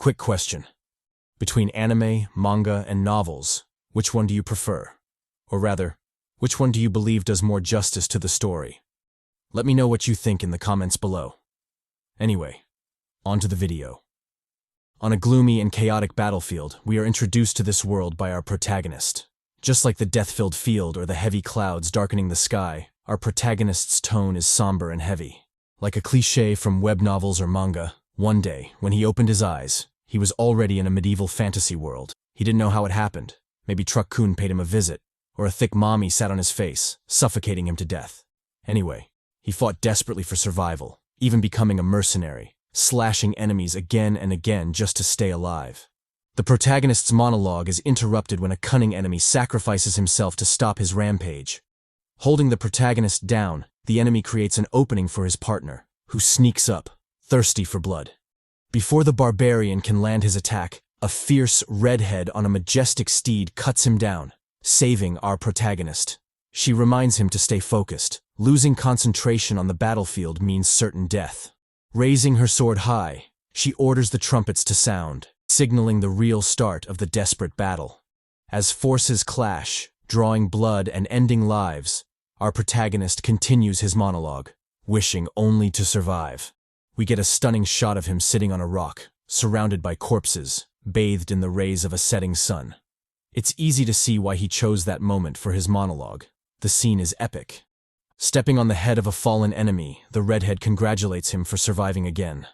Quick question. Between anime, manga, and novels, which one do you prefer? Or rather, which one do you believe does more justice to the story? Let me know what you think in the comments below. Anyway, on to the video. On a gloomy and chaotic battlefield, we are introduced to this world by our protagonist. Just like the death-filled field or the heavy clouds darkening the sky, our protagonist's tone is somber and heavy. Like a cliché from web novels or manga, one day, when he opened his eyes, he was already in a medieval fantasy world. He didn't know how it happened. Maybe Truck-kun paid him a visit, or a thick mommy sat on his face, suffocating him to death. Anyway, he fought desperately for survival, even becoming a mercenary, slashing enemies again and again just to stay alive. The protagonist's monologue is interrupted when a cunning enemy sacrifices himself to stop his rampage. Holding the protagonist down, the enemy creates an opening for his partner, who sneaks up, thirsty for blood. Before the barbarian can land his attack, a fierce redhead on a majestic steed cuts him down, saving our protagonist. She reminds him to stay focused. Losing concentration on the battlefield means certain death. Raising her sword high, she orders the trumpets to sound, signaling the real start of the desperate battle. As forces clash, drawing blood and ending lives, our protagonist continues his monologue, wishing only to survive. We get a stunning shot of him sitting on a rock, surrounded by corpses, bathed in the rays of a setting sun. It's easy to see why he chose that moment for his monologue. The scene is epic. Stepping on the head of a fallen enemy, the redhead congratulates him for surviving again.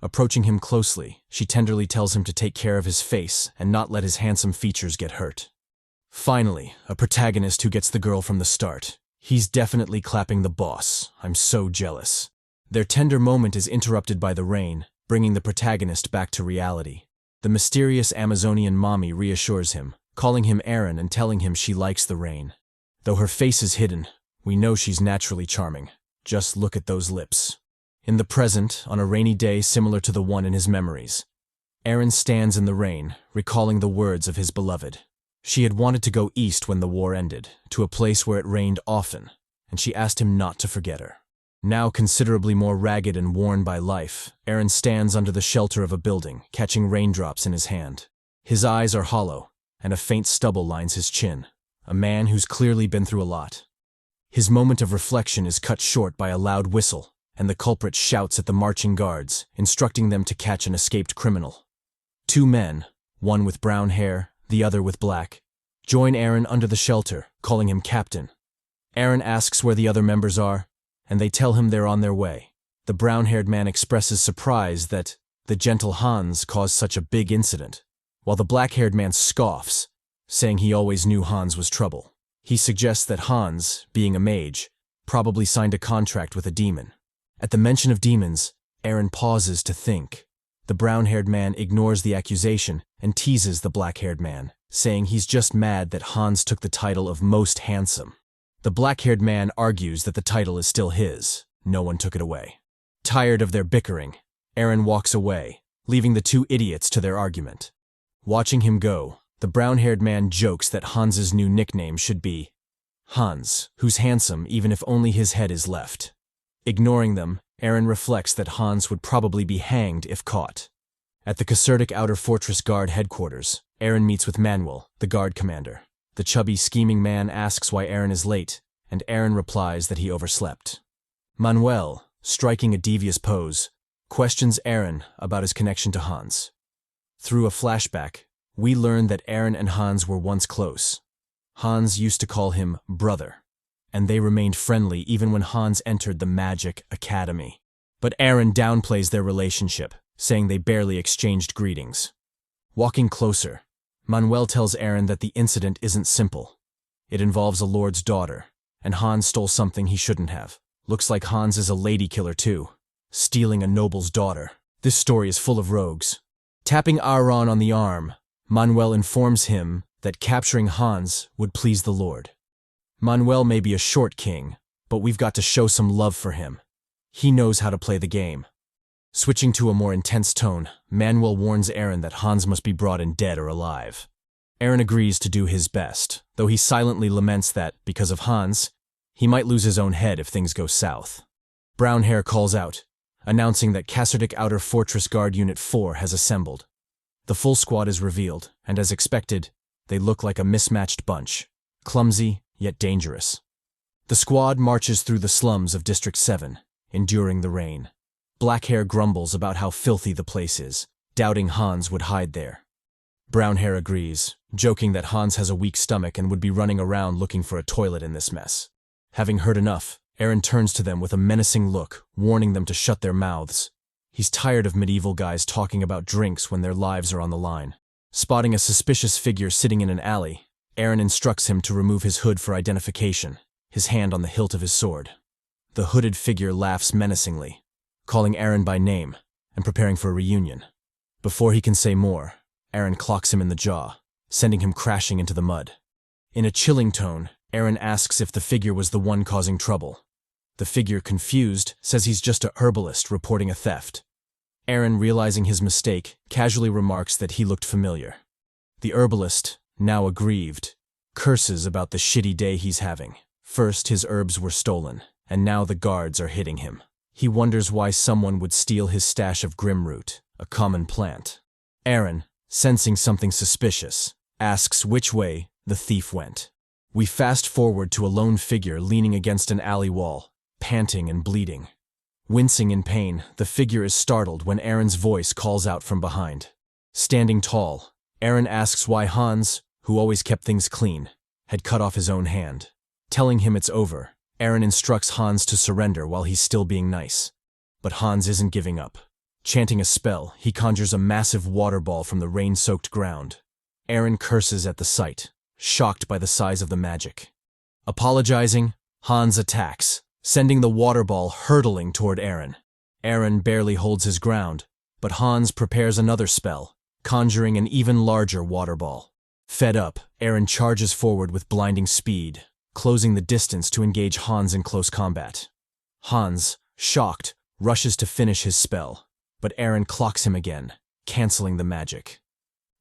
Approaching him closely, she tenderly tells him to take care of his face and not let his handsome features get hurt. Finally, a protagonist who gets the girl from the start. He's definitely clapping the boss. I'm so jealous. Their tender moment is interrupted by the rain, bringing the protagonist back to reality. The mysterious Amazonian mommy reassures him, calling him Aaron and telling him she likes the rain. Though her face is hidden, we know she's naturally charming. Just look at those lips. In the present, on a rainy day similar to the one in his memories, Aaron stands in the rain, recalling the words of his beloved. She had wanted to go east when the war ended, to a place where it rained often, and she asked him not to forget her. Now considerably more ragged and worn by life, Aaron stands under the shelter of a building, catching raindrops in his hand. His eyes are hollow, and a faint stubble lines his chin. A man who's clearly been through a lot. His moment of reflection is cut short by a loud whistle, and the culprit shouts at the marching guards, instructing them to catch an escaped criminal. Two men, one with brown hair, the other with black, join Aaron under the shelter, calling him captain. Aaron asks where the other members are, and they tell him they're on their way. The brown-haired man expresses surprise that the gentle Hans caused such a big incident, while the black-haired man scoffs, saying he always knew Hans was trouble. He suggests that Hans, being a mage, probably signed a contract with a demon. At the mention of demons, Aaron pauses to think. The brown-haired man ignores the accusation and teases the black-haired man, saying he's just mad that Hans took the title of most handsome. The black-haired man argues that the title is still his. No one took it away. Tired of their bickering, Aaron walks away, leaving the two idiots to their argument. Watching him go, the brown-haired man jokes that Hans's new nickname should be Hans, who's handsome even if only his head is left. Ignoring them, Aaron reflects that Hans would probably be hanged if caught. At the Casertic Outer Fortress Guard headquarters, Aaron meets with Manuel, the guard commander. The chubby, scheming man asks why Aaron is late, and Aaron replies that he overslept. Manuel, striking a devious pose, questions Aaron about his connection to Hans. Through a flashback, we learn that Aaron and Hans were once close. Hans used to call him brother, and they remained friendly even when Hans entered the Magic Academy. But Aaron downplays their relationship, saying they barely exchanged greetings. Walking closer, Manuel tells Aaron that the incident isn't simple. It involves a lord's daughter, and Hans stole something he shouldn't have. Looks like Hans is a lady killer too, stealing a noble's daughter. This story is full of rogues. Tapping Aaron on the arm, Manuel informs him that capturing Hans would please the Lord. Manuel may be a short king, but we've got to show some love for him. He knows how to play the game. Switching to a more intense tone, Manuel warns Aaron that Hans must be brought in dead or alive. Aaron agrees to do his best, though he silently laments that, because of Hans, he might lose his own head if things go south. Brown Hair calls out, announcing that Casertic Outer Fortress Guard Unit 4 has assembled. The full squad is revealed, and as expected, they look like a mismatched bunch, clumsy yet dangerous. The squad marches through the slums of District 7, enduring the rain. Blackhair grumbles about how filthy the place is, doubting Hans would hide there. Brownhair agrees, joking that Hans has a weak stomach and would be running around looking for a toilet in this mess. Having heard enough, Aaron turns to them with a menacing look, warning them to shut their mouths. He's tired of medieval guys talking about drinks when their lives are on the line. Spotting a suspicious figure sitting in an alley, Aaron instructs him to remove his hood for identification, his hand on the hilt of his sword. The hooded figure laughs menacingly, calling Aaron by name and preparing for a reunion. Before he can say more, Aaron clocks him in the jaw, sending him crashing into the mud. In a chilling tone, Aaron asks if the figure was the one causing trouble. The figure, confused, says he's just a herbalist reporting a theft. Aaron, realizing his mistake, casually remarks that he looked familiar. The herbalist, now aggrieved, curses about the shitty day he's having. First, his herbs were stolen, and now the guards are hitting him. He wonders why someone would steal his stash of grimroot, a common plant. Aaron, sensing something suspicious, asks which way the thief went. We fast forward to a lone figure leaning against an alley wall, panting and bleeding. Wincing in pain, the figure is startled when Aaron's voice calls out from behind. Standing tall, Aaron asks why Hans, who always kept things clean, had cut off his own hand. Telling him it's over, Aaron instructs Hans to surrender while he's still being nice. But Hans isn't giving up. Chanting a spell, he conjures a massive water ball from the rain-soaked ground. Aaron curses at the sight, shocked by the size of the magic. Apologizing, Hans attacks, sending the water ball hurtling toward Aaron. Aaron barely holds his ground, but Hans prepares another spell, conjuring an even larger water ball. Fed up, Aaron charges forward with blinding speed, closing the distance to engage Hans in close combat. Hans, shocked, rushes to finish his spell, but Aaron clocks him again, canceling the magic.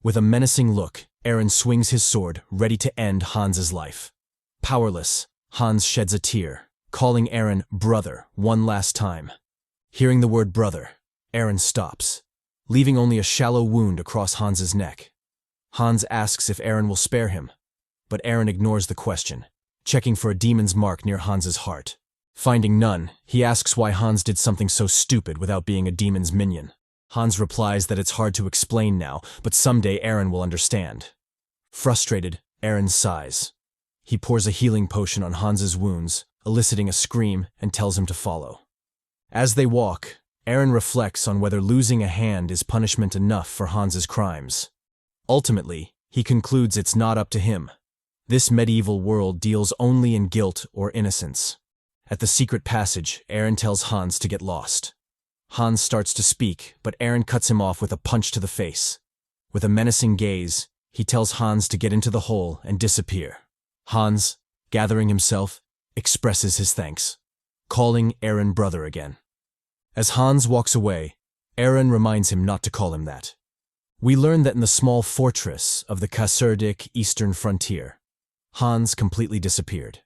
With a menacing look, Aaron swings his sword, ready to end Hans's life. Powerless, Hans sheds a tear, calling Aaron brother one last time. Hearing the word brother, Aaron stops, leaving only a shallow wound across Hans's neck. Hans asks if Aaron will spare him, but Aaron ignores the question, checking for a demon's mark near Hans's heart. Finding none, he asks why Hans did something so stupid without being a demon's minion. Hans replies that it's hard to explain now, but someday Aaron will understand. Frustrated, Aaron sighs. He pours a healing potion on Hans's wounds, eliciting a scream, and tells him to follow. As they walk, Aaron reflects on whether losing a hand is punishment enough for Hans's crimes. Ultimately, he concludes it's not up to him. This medieval world deals only in guilt or innocence. At the secret passage, Aaron tells Hans to get lost. Hans starts to speak, but Aaron cuts him off with a punch to the face. With a menacing gaze, he tells Hans to get into the hole and disappear. Hans, gathering himself, expresses his thanks, calling Aaron brother again. As Hans walks away, Aaron reminds him not to call him that. We learn that in the small fortress of the Kasserdic eastern frontier, Hans completely disappeared.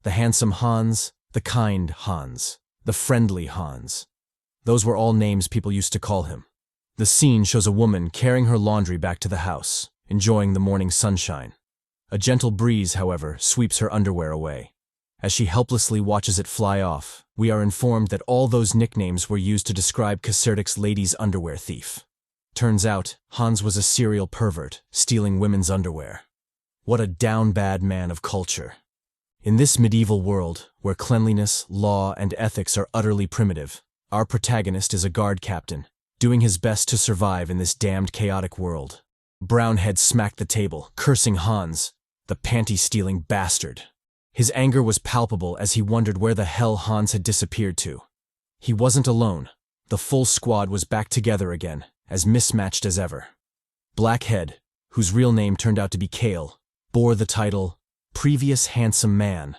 The handsome Hans, the kind Hans, the friendly Hans. Those were all names people used to call him. The scene shows a woman carrying her laundry back to the house, enjoying the morning sunshine. A gentle breeze, however, sweeps her underwear away. As she helplessly watches it fly off, we are informed that all those nicknames were used to describe Kasserdic's ladies' underwear thief. Turns out, Hans was a serial pervert, stealing women's underwear. What a down-bad man of culture. In this medieval world, where cleanliness, law, and ethics are utterly primitive, our protagonist is a guard captain, doing his best to survive in this damned chaotic world. Brownhead smacked the table, cursing Hans, the panty-stealing bastard. His anger was palpable as he wondered where the hell Hans had disappeared to. He wasn't alone. The full squad was back together again, as mismatched as ever. Blackhead, whose real name turned out to be Kale, bore the title Previous Handsome Man,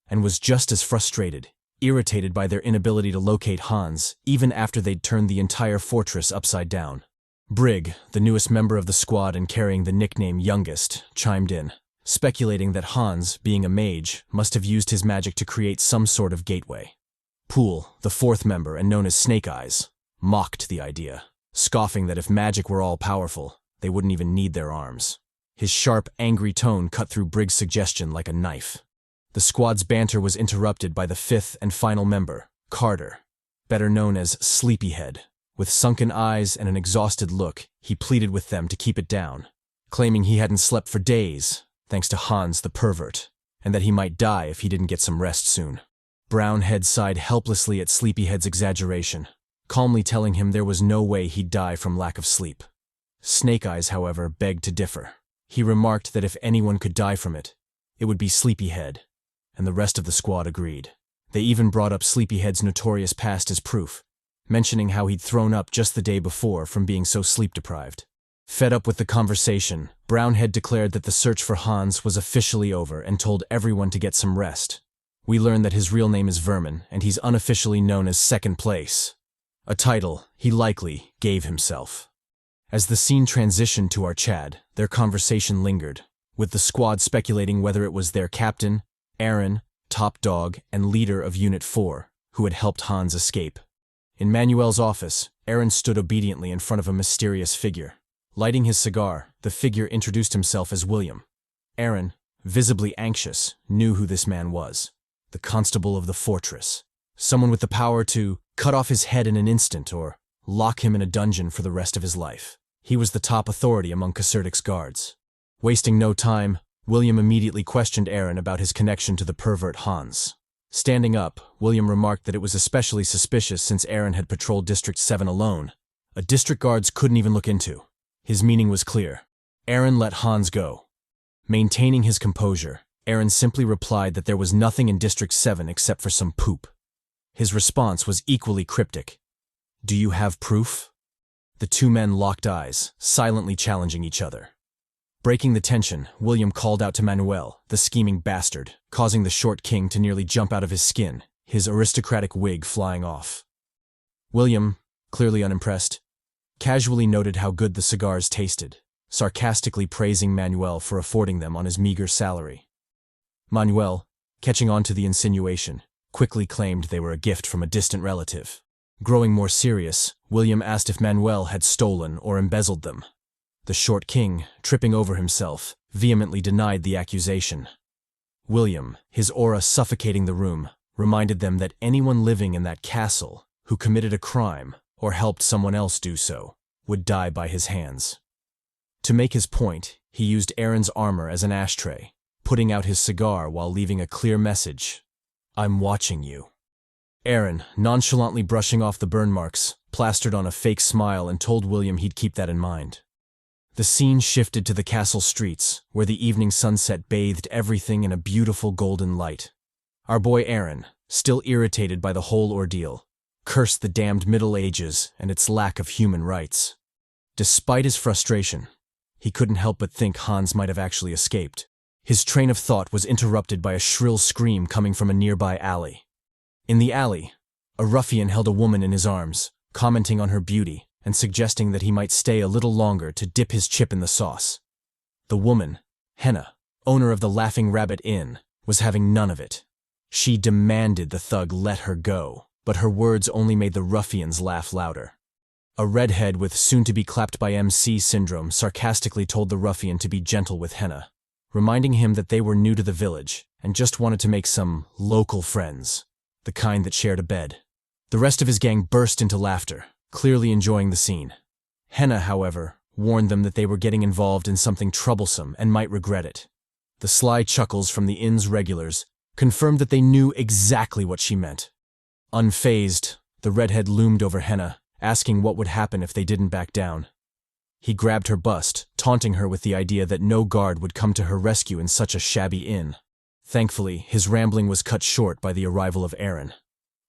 and was just as frustrated, irritated by their inability to locate Hans, even after they'd turned the entire fortress upside down. Brig, the newest member of the squad and carrying the nickname Youngest, chimed in, speculating that Hans, being a mage, must have used his magic to create some sort of gateway. Poole, the fourth member and known as Snake Eyes, mocked the idea, scoffing that if magic were all-powerful, they wouldn't even need their arms. His sharp, angry tone cut through Briggs' suggestion like a knife. The squad's banter was interrupted by the fifth and final member, Carter, better known as Sleepyhead. With sunken eyes and an exhausted look, he pleaded with them to keep it down, claiming he hadn't slept for days, thanks to Hans the pervert, and that he might die if he didn't get some rest soon. Brownhead sighed helplessly at Sleepyhead's exaggeration, calmly telling him there was no way he'd die from lack of sleep. Snake Eyes, however, begged to differ. He remarked that if anyone could die from it, it would be Sleepyhead, and the rest of the squad agreed. They even brought up Sleepyhead's notorious past as proof, mentioning how he'd thrown up just the day before from being so sleep-deprived. Fed up with the conversation, Brownhead declared that the search for Hans was officially over and told everyone to get some rest. We learn that his real name is Vermin, and he's unofficially known as Second Place, a title he likely gave himself. As the scene transitioned to our Chad, their conversation lingered, with the squad speculating whether it was their captain, Aaron, top dog, and leader of Unit 4, who had helped Hans escape. In Manuel's office, Aaron stood obediently in front of a mysterious figure. Lighting his cigar, the figure introduced himself as William. Aaron, visibly anxious, knew who this man was. The constable of the fortress. Someone with the power to cut off his head in an instant or lock him in a dungeon for the rest of his life. He was the top authority among Casertic's guards. Wasting no time, William immediately questioned Aaron about his connection to the pervert Hans. Standing up, William remarked that it was especially suspicious since Aaron had patrolled District 7 alone, a district guards couldn't even look into. His meaning was clear. Aaron let Hans go. Maintaining his composure, Aaron simply replied that there was nothing in District 7 except for some poop. His response was equally cryptic. "Do you have proof?" The two men locked eyes, silently challenging each other. Breaking the tension, William called out to Manuel, the scheming bastard, causing the short king to nearly jump out of his skin, his aristocratic wig flying off. William, clearly unimpressed, casually noted how good the cigars tasted, sarcastically praising Manuel for affording them on his meager salary. Manuel, catching on to the insinuation, quickly claimed they were a gift from a distant relative. Growing more serious, William asked if Manuel had stolen or embezzled them. The short king, tripping over himself, vehemently denied the accusation. William, his aura suffocating the room, reminded them that anyone living in that castle who committed a crime or helped someone else do so would die by his hands. To make his point, he used Aaron's armor as an ashtray, putting out his cigar while leaving a clear message: "I'm watching you." Aaron, nonchalantly brushing off the burn marks, plastered on a fake smile and told William he'd keep that in mind. The scene shifted to the castle streets, where the evening sunset bathed everything in a beautiful golden light. Our boy Aaron, still irritated by the whole ordeal, cursed the damned Middle Ages and its lack of human rights. Despite his frustration, he couldn't help but think Hans might have actually escaped. His train of thought was interrupted by a shrill scream coming from a nearby alley. In the alley, a ruffian held a woman in his arms, commenting on her beauty and suggesting that he might stay a little longer to dip his chip in the sauce. The woman, Henna, owner of the Laughing Rabbit Inn, was having none of it. She demanded the thug let her go, but her words only made the ruffians laugh louder. A redhead with soon-to-be clapped by MC syndrome sarcastically told the ruffian to be gentle with Henna, reminding him that they were new to the village and just wanted to make some local friends, the kind that shared a bed. The rest of his gang burst into laughter, clearly enjoying the scene. Henna, however, warned them that they were getting involved in something troublesome and might regret it. The sly chuckles from the inn's regulars confirmed that they knew exactly what she meant. Unfazed, the redhead loomed over Henna, asking what would happen if they didn't back down. He grabbed her bust, taunting her with the idea that no guard would come to her rescue in such a shabby inn. Thankfully, his rambling was cut short by the arrival of Aaron.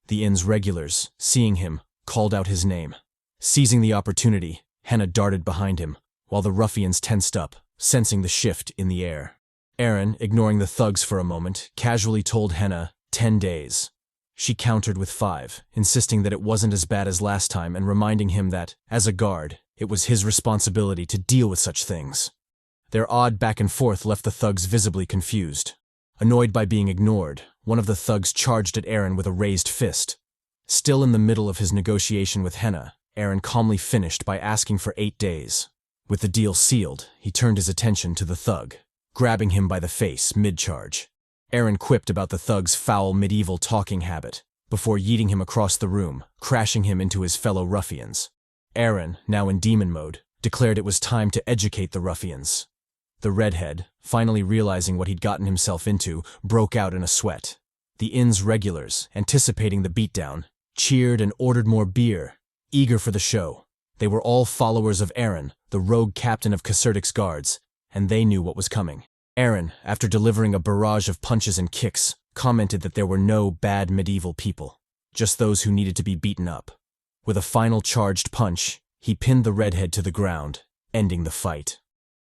The inn's regulars, seeing him, called out his name. Seizing the opportunity, Henna darted behind him, while the ruffians tensed up, sensing the shift in the air. Aaron, ignoring the thugs for a moment, casually told Henna 10 days. She countered with 5, insisting that it wasn't as bad as last time and reminding him that, as a guard, it was his responsibility to deal with such things. Their odd back and forth left the thugs visibly confused. Annoyed by being ignored, one of the thugs charged at Aaron with a raised fist. Still in the middle of his negotiation with Henna, Aaron calmly finished by asking for 8 days. With the deal sealed, he turned his attention to the thug, grabbing him by the face mid-charge. Eren quipped about the thug's foul medieval talking habit, before yeeting him across the room, crashing him into his fellow ruffians. Eren, now in demon mode, declared it was time to educate the ruffians. The redhead, finally realizing what he'd gotten himself into, broke out in a sweat. The inn's regulars, anticipating the beatdown, cheered and ordered more beer, eager for the show. They were all followers of Eren, the rogue captain of Kaserdik's guards, and they knew what was coming. Eren, after delivering a barrage of punches and kicks, commented that there were no bad medieval people, just those who needed to be beaten up. With a final charged punch, he pinned the redhead to the ground, ending the fight.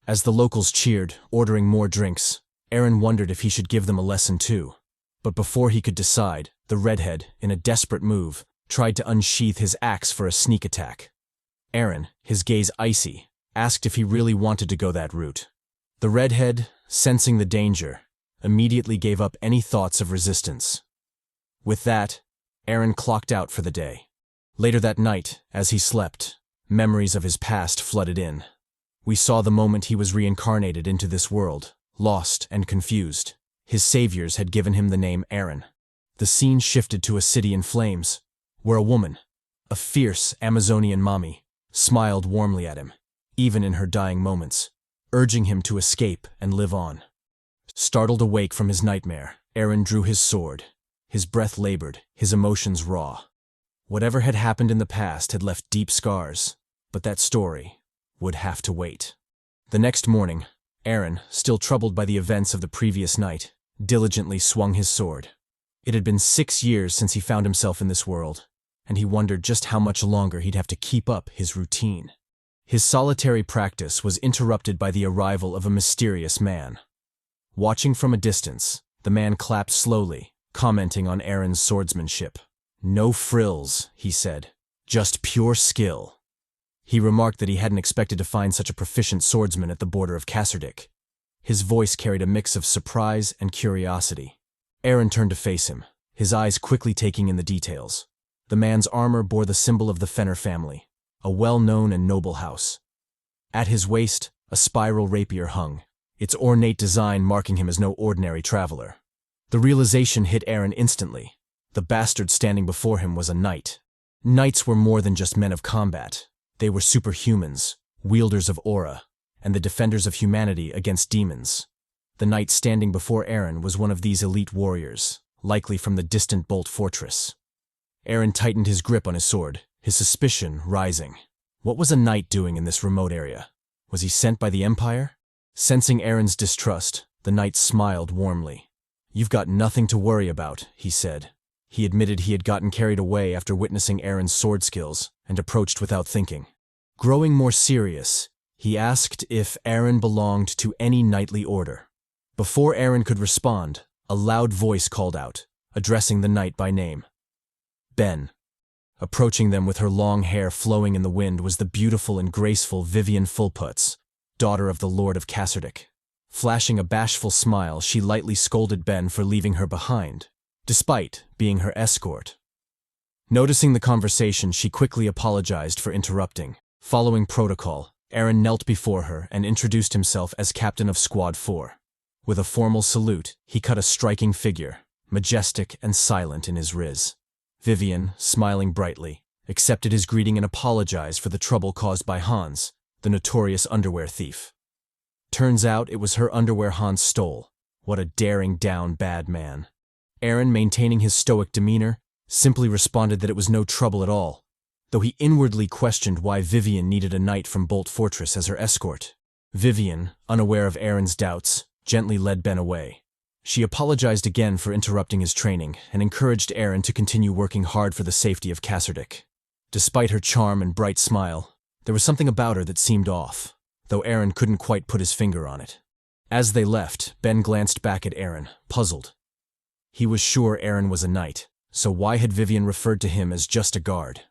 As the locals cheered, ordering more drinks, Eren wondered if he should give them a lesson too. But before he could decide, the redhead, in a desperate move, tried to unsheath his axe for a sneak attack. Eren, his gaze icy, asked if he really wanted to go that route. The redhead, sensing the danger, immediately gave up any thoughts of resistance. With that, Eren clocked out for the day. Later that night, as he slept, memories of his past flooded in. We saw the moment he was reincarnated into this world, lost and confused. His saviors had given him the name Eren. The scene shifted to a city in flames, where a woman, a fierce Amazonian mommy, smiled warmly at him, even in her dying moments, urging him to escape and live on. Startled awake from his nightmare, Eren drew his sword. His breath labored, his emotions raw. Whatever had happened in the past had left deep scars, but that story would have to wait. The next morning, Eren, still troubled by the events of the previous night, diligently swung his sword. It had been 6 years since he found himself in this world, and he wondered just how much longer he'd have to keep up his routine. His solitary practice was interrupted by the arrival of a mysterious man. Watching from a distance, the man clapped slowly, commenting on Eren's swordsmanship. "No frills," he said, "just pure skill." He remarked that he hadn't expected to find such a proficient swordsman at the border of Kasserdik. His voice carried a mix of surprise and curiosity. Eren turned to face him, his eyes quickly taking in the details. The man's armor bore the symbol of the Fenner family, a well-known and noble house. At his waist, a spiral rapier hung, its ornate design marking him as no ordinary traveler. The realization hit Eren instantly. The bastard standing before him was a knight. Knights were more than just men of combat. They were superhumans, wielders of aura, and the defenders of humanity against demons. The knight standing before Eren was one of these elite warriors, likely from the distant Bolt Fortress. Eren tightened his grip on his sword, his suspicion rising. What was a knight doing in this remote area? Was he sent by the Empire? Sensing Eren's distrust, the knight smiled warmly. "You've got nothing to worry about," he said. He admitted he had gotten carried away after witnessing Eren's sword skills, and approached without thinking. Growing more serious, he asked if Eren belonged to any knightly order. Before Eren could respond, a loud voice called out, addressing the knight by name. Ben. Approaching them with her long hair flowing in the wind was the beautiful and graceful Vivian Fulputz, daughter of the Lord of Kasserdik. Flashing a bashful smile, she lightly scolded Ben for leaving her behind, despite being her escort. Noticing the conversation, she quickly apologized for interrupting. Following protocol, Eren knelt before her and introduced himself as Captain of Squad 4. With a formal salute, he cut a striking figure, majestic and silent in his riz. Vivian, smiling brightly, accepted his greeting and apologized for the trouble caused by Hans, the notorious underwear thief. Turns out it was her underwear Hans stole. What a daring down bad man. Eren, maintaining his stoic demeanor, simply responded that it was no trouble at all, though he inwardly questioned why Vivian needed a knight from Bolt Fortress as her escort. Vivian, unaware of Eren's doubts, gently led Ben away. She apologized again for interrupting his training and encouraged Eren to continue working hard for the safety of Kasserdik. Despite her charm and bright smile, there was something about her that seemed off, though Eren couldn't quite put his finger on it. As they left, Ben glanced back at Eren, puzzled. He was sure Eren was a knight, so why had Vivian referred to him as just a guard?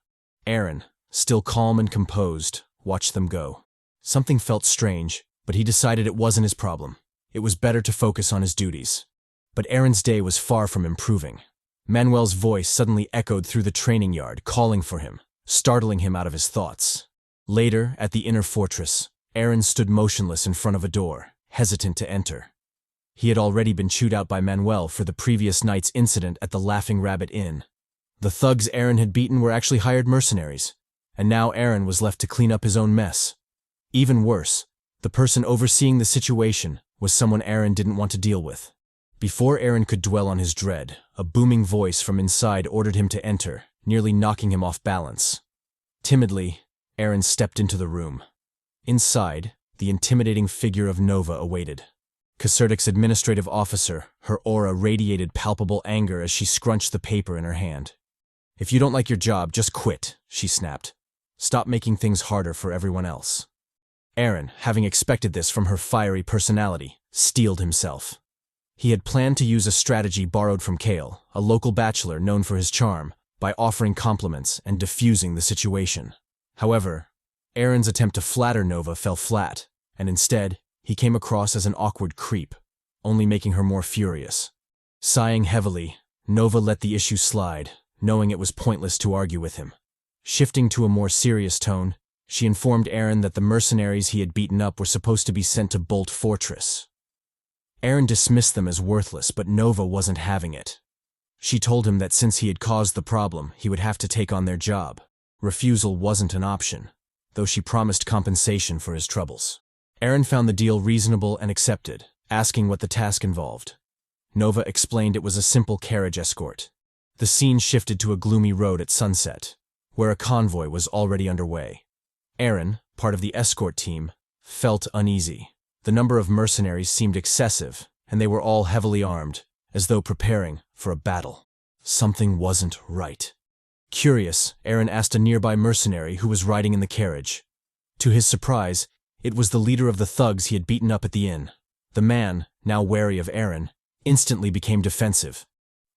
Eren, still calm and composed, watched them go. Something felt strange, but he decided it wasn't his problem. It was better to focus on his duties. But Eren's day was far from improving. Manuel's voice suddenly echoed through the training yard, calling for him, startling him out of his thoughts. Later, at the inner fortress, Aaron stood motionless in front of a door, hesitant to enter. He had already been chewed out by Manuel for the previous night's incident at the Laughing Rabbit Inn. The thugs Aaron had beaten were actually hired mercenaries, and now Aaron was left to clean up his own mess. Even worse, the person overseeing the situation was someone Aaron didn't want to deal with. Before Aaron could dwell on his dread, a booming voice from inside ordered him to enter, nearly knocking him off balance. Timidly, Aaron stepped into the room. Inside, the intimidating figure of Nova awaited. Kaserdic's administrative officer, her aura radiated palpable anger as she scrunched the paper in her hand. "If you don't like your job, just quit," she snapped. "Stop making things harder for everyone else." Aaron, having expected this from her fiery personality, steeled himself. He had planned to use a strategy borrowed from Kale, a local bachelor known for his charm, by offering compliments and diffusing the situation. However, Aaron's attempt to flatter Nova fell flat, and instead, he came across as an awkward creep, only making her more furious. Sighing heavily, Nova let the issue slide, knowing it was pointless to argue with him. Shifting to a more serious tone, she informed Aaron that the mercenaries he had beaten up were supposed to be sent to Bolt Fortress. Aaron dismissed them as worthless, but Nova wasn't having it. She told him that since he had caused the problem, he would have to take on their job. Refusal wasn't an option, though she promised compensation for his troubles. Aaron found the deal reasonable and accepted, asking what the task involved. Nova explained it was a simple carriage escort. The scene shifted to a gloomy road at sunset, where a convoy was already underway. Aaron, part of the escort team, felt uneasy. The number of mercenaries seemed excessive, and they were all heavily armed, as though preparing for a battle. Something wasn't right. Curious, Aaron asked a nearby mercenary who was riding in the carriage. To his surprise, it was the leader of the thugs he had beaten up at the inn. The man, now wary of Aaron, instantly became defensive.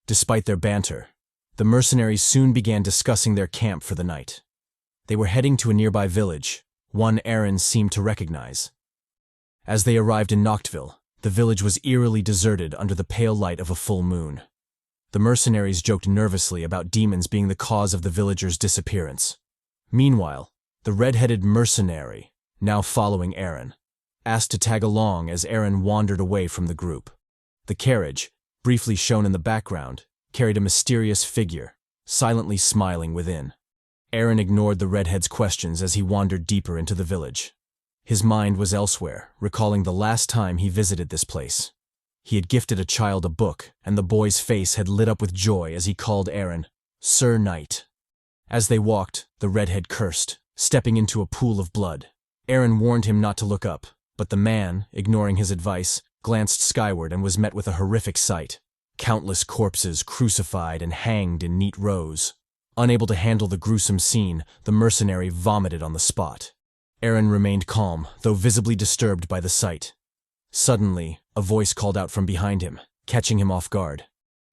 Despite their banter, the mercenaries soon began discussing their camp for the night. They were heading to a nearby village, one Aaron seemed to recognize. As they arrived in Noctville, the village was eerily deserted under the pale light of a full moon. The mercenaries joked nervously about demons being the cause of the villagers' disappearance. Meanwhile, the red-headed mercenary, now following Aaron, asked to tag along as Aaron wandered away from the group. The carriage, briefly shown in the background, carried a mysterious figure, silently smiling within. Aaron ignored the redhead's questions as he wandered deeper into the village. His mind was elsewhere, recalling the last time he visited this place. He had gifted a child a book, and the boy's face had lit up with joy as he called Aaron Sir Knight. As they walked, the redhead cursed, stepping into a pool of blood. Aaron warned him not to look up, but the man, ignoring his advice, glanced skyward and was met with a horrific sight. Countless corpses crucified and hanged in neat rows. Unable to handle the gruesome scene, the mercenary vomited on the spot. Aaron remained calm, though visibly disturbed by the sight. Suddenly, a voice called out from behind him, catching him off guard.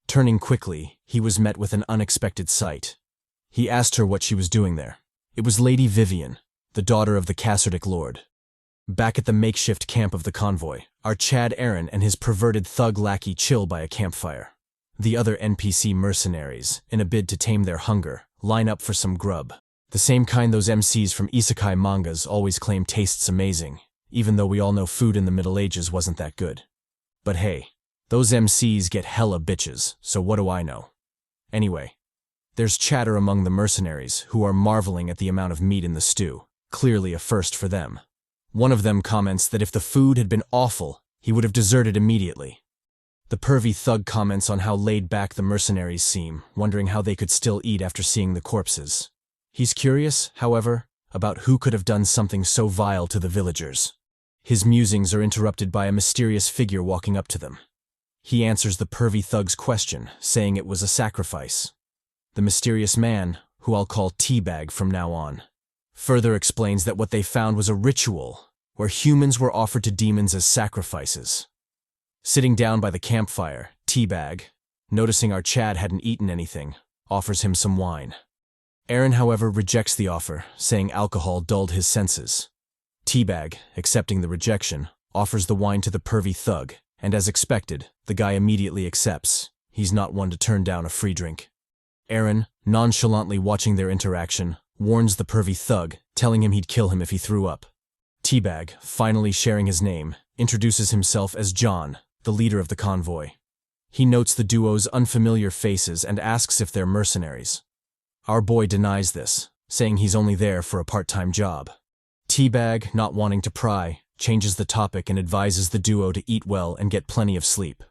Turning quickly, he was met with an unexpected sight. He asked her what she was doing there. It was Lady Vivian, the daughter of the Kasserdic Lord. Back at the makeshift camp of the convoy, our Chad Aaron and his perverted thug lackey chill by a campfire. The other NPC mercenaries, in a bid to tame their hunger, line up for some grub. The same kind those MCs from isekai mangas always claim tastes amazing, even though we all know food in the Middle Ages wasn't that good. But hey, those MCs get hella bitches, so what do I know? Anyway, there's chatter among the mercenaries, who are marveling at the amount of meat in the stew, clearly a first for them. One of them comments that if the food had been awful, he would have deserted immediately. The pervy thug comments on how laid back the mercenaries seem, wondering how they could still eat after seeing the corpses. He's curious, however, about who could have done something so vile to the villagers. His musings are interrupted by a mysterious figure walking up to them. He answers the pervy thug's question, saying it was a sacrifice. The mysterious man, who I'll call Teabag from now on, further explains that what they found was a ritual where humans were offered to demons as sacrifices. Sitting down by the campfire, Teabag, noticing our Chad hadn't eaten anything, offers him some wine. Aaron, however, rejects the offer, saying alcohol dulled his senses. Teabag, accepting the rejection, offers the wine to the pervy thug, and as expected, the guy immediately accepts. He's not one to turn down a free drink. Aaron, nonchalantly watching their interaction, warns the pervy thug, telling him he'd kill him if he threw up. Teabag, finally sharing his name, introduces himself as John, the leader of the convoy. He notes the duo's unfamiliar faces and asks if they're mercenaries. Our boy denies this, saying he's only there for a part-time job. Teabag, not wanting to pry, changes the topic and advises the duo to eat well and get plenty of sleep.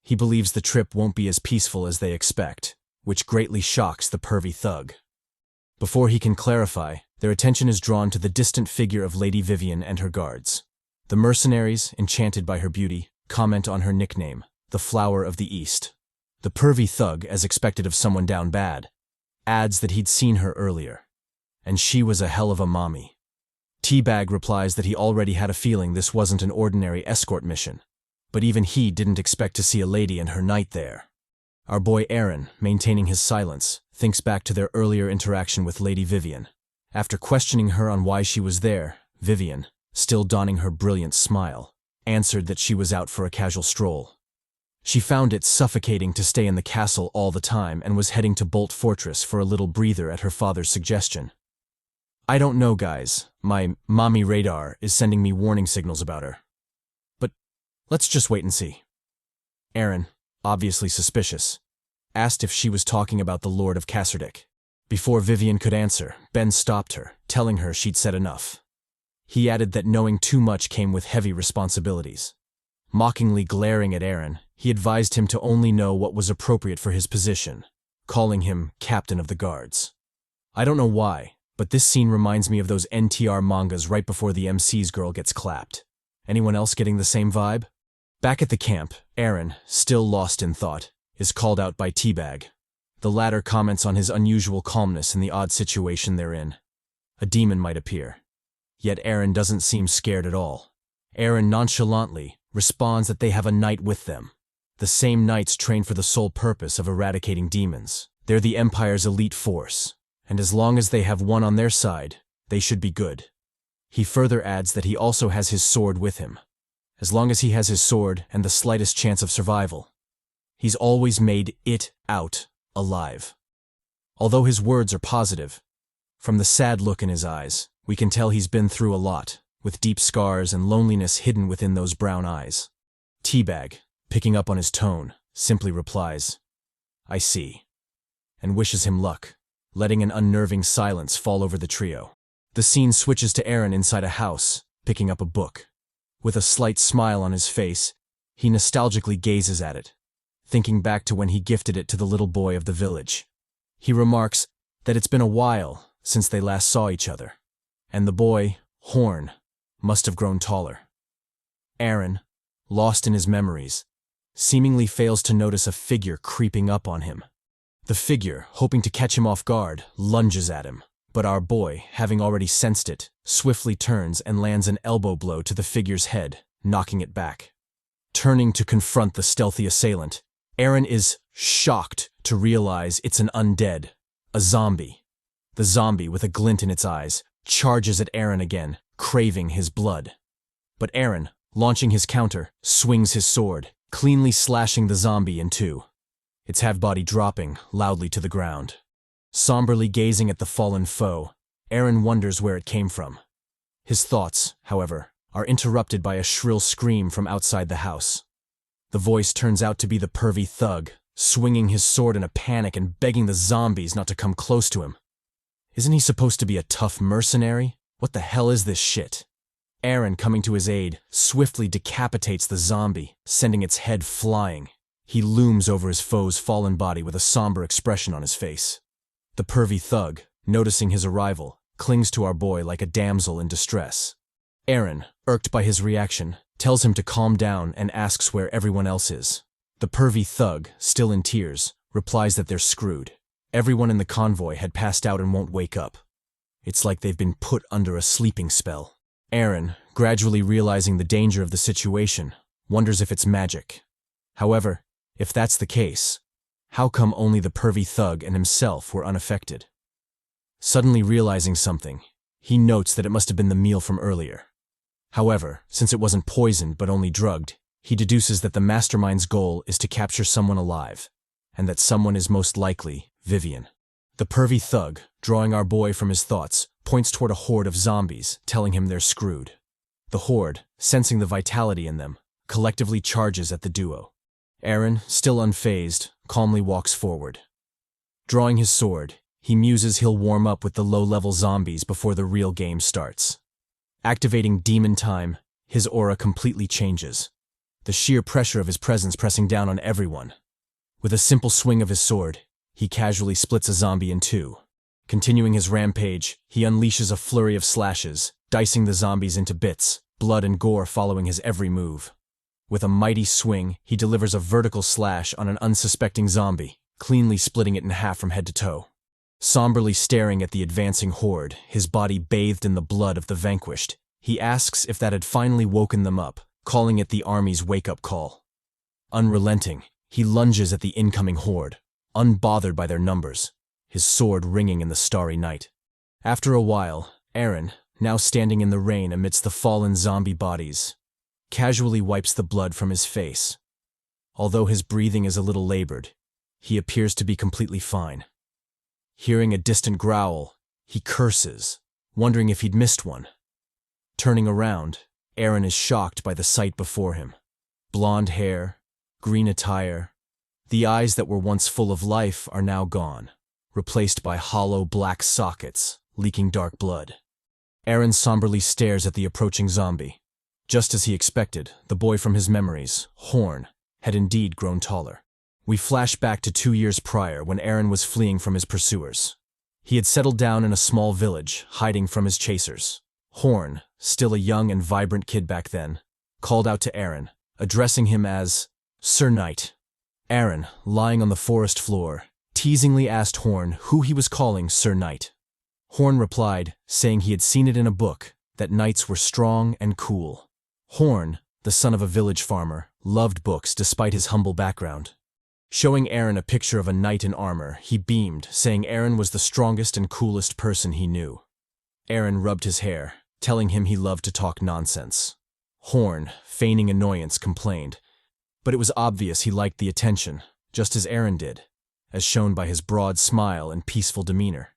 He believes the trip won't be as peaceful as they expect, which greatly shocks the pervy thug. Before he can clarify, their attention is drawn to the distant figure of Lady Vivian and her guards. The mercenaries, enchanted by her beauty, comment on her nickname, the Flower of the East. The pervy thug, as expected of someone down bad, adds that he'd seen her earlier, and she was a hell of a mommy. Teabag replies that he already had a feeling this wasn't an ordinary escort mission, but even he didn't expect to see a lady and her knight there. Our boy Aaron, maintaining his silence, thinks back to their earlier interaction with Lady Vivian. After questioning her on why she was there, Vivian, still donning her brilliant smile, answered that she was out for a casual stroll. She found it suffocating to stay in the castle all the time and was heading to Bolt Fortress for a little breather at her father's suggestion. I don't know, guys. My mommy radar is sending me warning signals about her. But let's just wait and see. Aaron, obviously suspicious, asked if she was talking about the Lord of Casserdick. Before Vivian could answer, Ben stopped her, telling her she'd said enough. He added that knowing too much came with heavy responsibilities. Mockingly glaring at Aaron, he advised him to only know what was appropriate for his position, calling him Captain of the Guards. I don't know why, but this scene reminds me of those NTR mangas right before the MC's girl gets clapped. Anyone else getting the same vibe? Back at the camp, Aaron, still lost in thought, is called out by Teabag. The latter comments on his unusual calmness in the odd situation they're in. A demon might appear. Yet Aaron doesn't seem scared at all. Aaron nonchalantly responds that they have a knight with them. The same knights trained for the sole purpose of eradicating demons. They're the Empire's elite force, and as long as they have one on their side, they should be good. He further adds that he also has his sword with him. As long as he has his sword and the slightest chance of survival, he's always made it out alive. Although his words are positive, from the sad look in his eyes, we can tell he's been through a lot, with deep scars and loneliness hidden within those brown eyes. Teabag, picking up on his tone, simply replies, "I see," and wishes him luck, letting an unnerving silence fall over the trio. The scene switches to Aaron inside a house, picking up a book. With a slight smile on his face, he nostalgically gazes at it, thinking back to when he gifted it to the little boy of the village. He remarks that it's been a while since they last saw each other, and the boy, Horn, must have grown taller. Aaron, lost in his memories, seemingly fails to notice a figure creeping up on him. The figure, hoping to catch him off guard, lunges at him, but our boy, having already sensed it, swiftly turns and lands an elbow blow to the figure's head, knocking it back. Turning to confront the stealthy assailant, Aaron is shocked to realize it's an undead, a zombie. The zombie, with a glint in its eyes, charges at Aaron again, craving his blood. But Aaron, launching his counter, swings his sword, cleanly slashing the zombie in two, its half-body dropping loudly to the ground. Somberly gazing at the fallen foe, Aaron wonders where it came from. His thoughts, however, are interrupted by a shrill scream from outside the house. The voice turns out to be the pervy thug, swinging his sword in a panic and begging the zombies not to come close to him. Isn't he supposed to be a tough mercenary? What the hell is this shit? Aaron, coming to his aid, swiftly decapitates the zombie, sending its head flying. He looms over his foe's fallen body with a somber expression on his face. The pervy thug, noticing his arrival, clings to our boy like a damsel in distress. Aaron, irked by his reaction, tells him to calm down and asks where everyone else is. The pervy thug, still in tears, replies that they're screwed. Everyone in the convoy had passed out and won't wake up. It's like they've been put under a sleeping spell. Aaron, gradually realizing the danger of the situation, wonders if it's magic. However, if that's the case, how come only the pervy thug and himself were unaffected? Suddenly realizing something, he notes that it must have been the meal from earlier. However, since it wasn't poisoned but only drugged, he deduces that the mastermind's goal is to capture someone alive, and that someone is most likely Vivian. The pervy thug, drawing our boy from his thoughts, points toward a horde of zombies, telling him they're screwed. The horde, sensing the vitality in them, collectively charges at the duo. Aaron, still unfazed, calmly walks forward. Drawing his sword, he muses he'll warm up with the low-level zombies before the real game starts. Activating Demon Time, his aura completely changes, the sheer pressure of his presence pressing down on everyone. With a simple swing of his sword, he casually splits a zombie in two. Continuing his rampage, he unleashes a flurry of slashes, dicing the zombies into bits, blood and gore following his every move. With a mighty swing, he delivers a vertical slash on an unsuspecting zombie, cleanly splitting it in half from head to toe. Somberly staring at the advancing horde, his body bathed in the blood of the vanquished, he asks if that had finally woken them up, calling it the army's wake-up call. Unrelenting, he lunges at the incoming horde, unbothered by their numbers, his sword ringing in the starry night. After a while, Aaron, now standing in the rain amidst the fallen zombie bodies, casually wipes the blood from his face. Although his breathing is a little labored, he appears to be completely fine. Hearing a distant growl, he curses, wondering if he'd missed one. Turning around, Aaron is shocked by the sight before him. Blonde hair, green attire, the eyes that were once full of life are now gone, replaced by hollow black sockets, leaking dark blood. Aaron somberly stares at the approaching zombie. Just as he expected, the boy from his memories, Horn, had indeed grown taller. We flash back to 2 years prior when Aaron was fleeing from his pursuers. He had settled down in a small village, hiding from his chasers. Horn, still a young and vibrant kid back then, called out to Aaron, addressing him as Sir Knight. Aaron, lying on the forest floor, teasingly asked Horn who he was calling Sir Knight. Horn replied, saying he had seen it in a book, that knights were strong and cool. Horn, the son of a village farmer, loved books despite his humble background. Showing Aaron a picture of a knight in armor, he beamed, saying Aaron was the strongest and coolest person he knew. Aaron rubbed his hair, telling him he loved to talk nonsense. Horn, feigning annoyance, complained, but it was obvious he liked the attention, just as Aaron did, as shown by his broad smile and peaceful demeanor.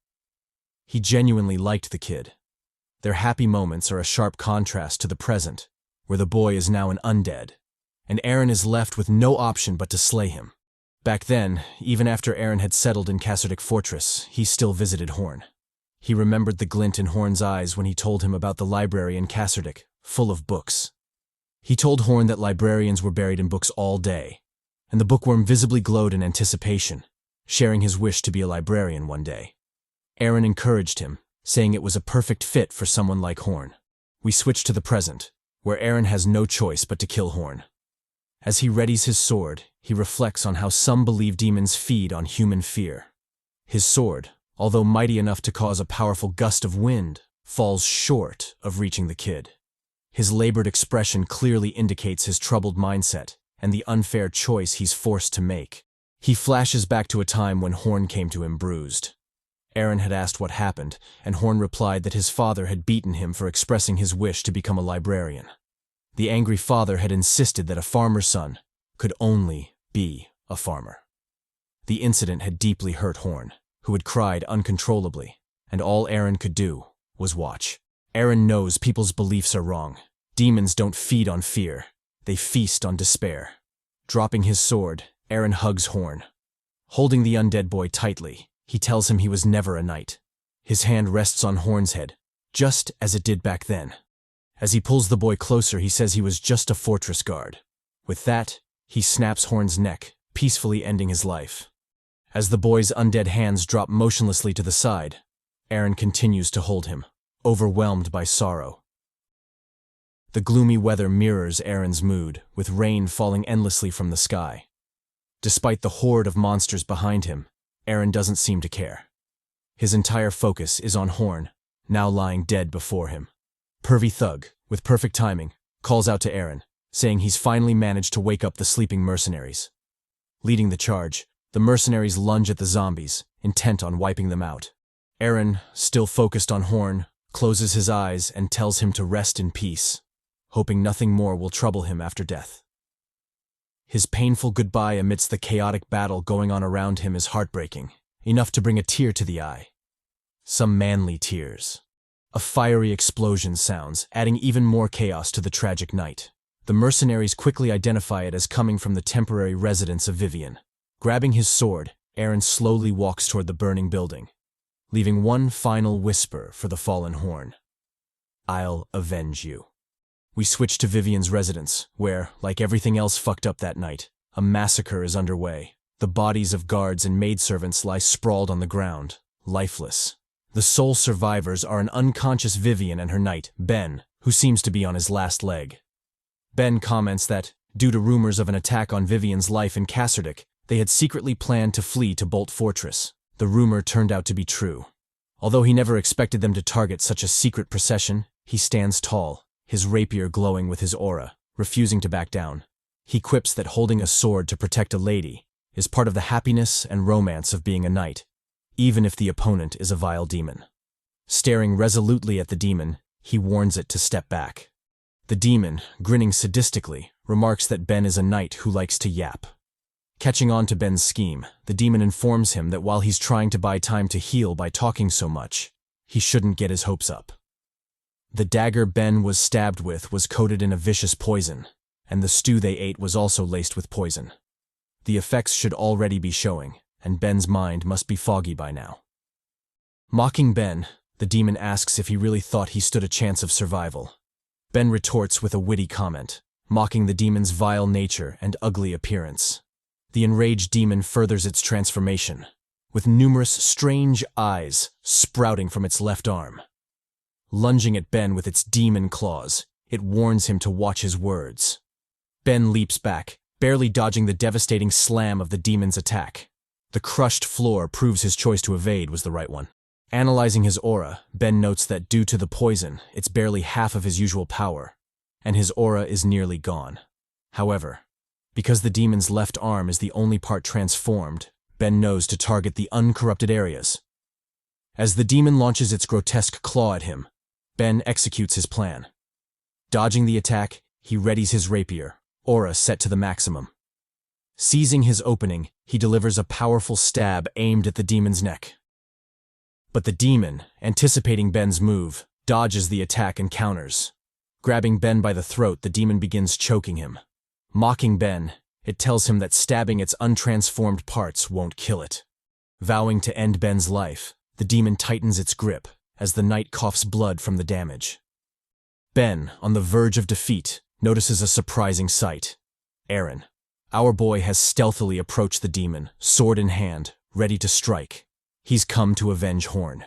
He genuinely liked the kid. Their happy moments are a sharp contrast to the present, where the boy is now an undead, and Aaron is left with no option but to slay him. Back then, even after Aaron had settled in Kasserdic Fortress, he still visited Horn. He remembered the glint in Horn's eyes when he told him about the library in Kasserdic, full of books. He told Horn that librarians were buried in books all day, and the bookworm visibly glowed in anticipation, sharing his wish to be a librarian one day. Aaron encouraged him, saying it was a perfect fit for someone like Horn. We switch to the present, where Aaron has no choice but to kill Horn. As he readies his sword, he reflects on how some believe demons feed on human fear. His sword, although mighty enough to cause a powerful gust of wind, falls short of reaching the kid. His labored expression clearly indicates his troubled mindset and the unfair choice he's forced to make. He flashes back to a time when Horn came to him bruised. Aaron had asked what happened, and Horn replied that his father had beaten him for expressing his wish to become a librarian. The angry father had insisted that a farmer's son could only be a farmer. The incident had deeply hurt Horn, who had cried uncontrollably, and all Aaron could do was watch. Aaron knows people's beliefs are wrong. Demons don't feed on fear, they feast on despair. Dropping his sword, Aaron hugs Horn. Holding the undead boy tightly, he tells him he was never a knight. His hand rests on Horn's head, just as it did back then. As he pulls the boy closer, he says he was just a fortress guard. With that, he snaps Horn's neck, peacefully ending his life. As the boy's undead hands drop motionlessly to the side, Aaron continues to hold him, overwhelmed by sorrow. The gloomy weather mirrors Aaron's mood, with rain falling endlessly from the sky. Despite the horde of monsters behind him, Aaron doesn't seem to care. His entire focus is on Horn, now lying dead before him. Pervy Thug, with perfect timing, calls out to Aaron, saying he's finally managed to wake up the sleeping mercenaries. Leading the charge, the mercenaries lunge at the zombies, intent on wiping them out. Aaron, still focused on Horn, closes his eyes and tells him to rest in peace, hoping nothing more will trouble him after death. His painful goodbye amidst the chaotic battle going on around him is heartbreaking, enough to bring a tear to the eye. Some manly tears. A fiery explosion sounds, adding even more chaos to the tragic night. The mercenaries quickly identify it as coming from the temporary residence of Vivian. Grabbing his sword, Aaron slowly walks toward the burning building, leaving one final whisper for the fallen horn. "I'll avenge you." We switch to Vivian's residence, where, like everything else fucked up that night, a massacre is underway. The bodies of guards and maidservants lie sprawled on the ground, lifeless. The sole survivors are an unconscious Vivian and her knight, Ben, who seems to be on his last leg. Ben comments that, due to rumors of an attack on Vivian's life in Cassardec, they had secretly planned to flee to Bolt Fortress. The rumor turned out to be true. Although he never expected them to target such a secret procession, he stands tall, his rapier glowing with his aura, refusing to back down. He quips that holding a sword to protect a lady is part of the happiness and romance of being a knight, even if the opponent is a vile demon. Staring resolutely at the demon, he warns it to step back. The demon, grinning sadistically, remarks that Ben is a knight who likes to yap. Catching on to Ben's scheme, the demon informs him that while he's trying to buy time to heal by talking so much, he shouldn't get his hopes up. The dagger Ben was stabbed with was coated in a vicious poison, and the stew they ate was also laced with poison. The effects should already be showing, and Ben's mind must be foggy by now. Mocking Ben, the demon asks if he really thought he stood a chance of survival. Ben retorts with a witty comment, mocking the demon's vile nature and ugly appearance. The enraged demon furthers its transformation, with numerous strange eyes sprouting from its left arm. Lunging at Ben with its demon claws, it warns him to watch his words. Ben leaps back, barely dodging the devastating slam of the demon's attack. The crushed floor proves his choice to evade was the right one. Analyzing his aura, Ben notes that due to the poison, it's barely half of his usual power, and his aura is nearly gone. However, because the demon's left arm is the only part transformed, Ben knows to target the uncorrupted areas. As the demon launches its grotesque claw at him, Ben executes his plan. Dodging the attack, he readies his rapier, aura set to the maximum. Seizing his opening, he delivers a powerful stab aimed at the demon's neck. But the demon, anticipating Ben's move, dodges the attack and counters. Grabbing Ben by the throat, the demon begins choking him. Mocking Ben, it tells him that stabbing its untransformed parts won't kill it. Vowing to end Ben's life, the demon tightens its grip as the knight coughs blood from the damage. Ben, on the verge of defeat, notices a surprising sight. Aaron, our boy, has stealthily approached the demon, sword in hand, ready to strike. He's come to avenge Horn.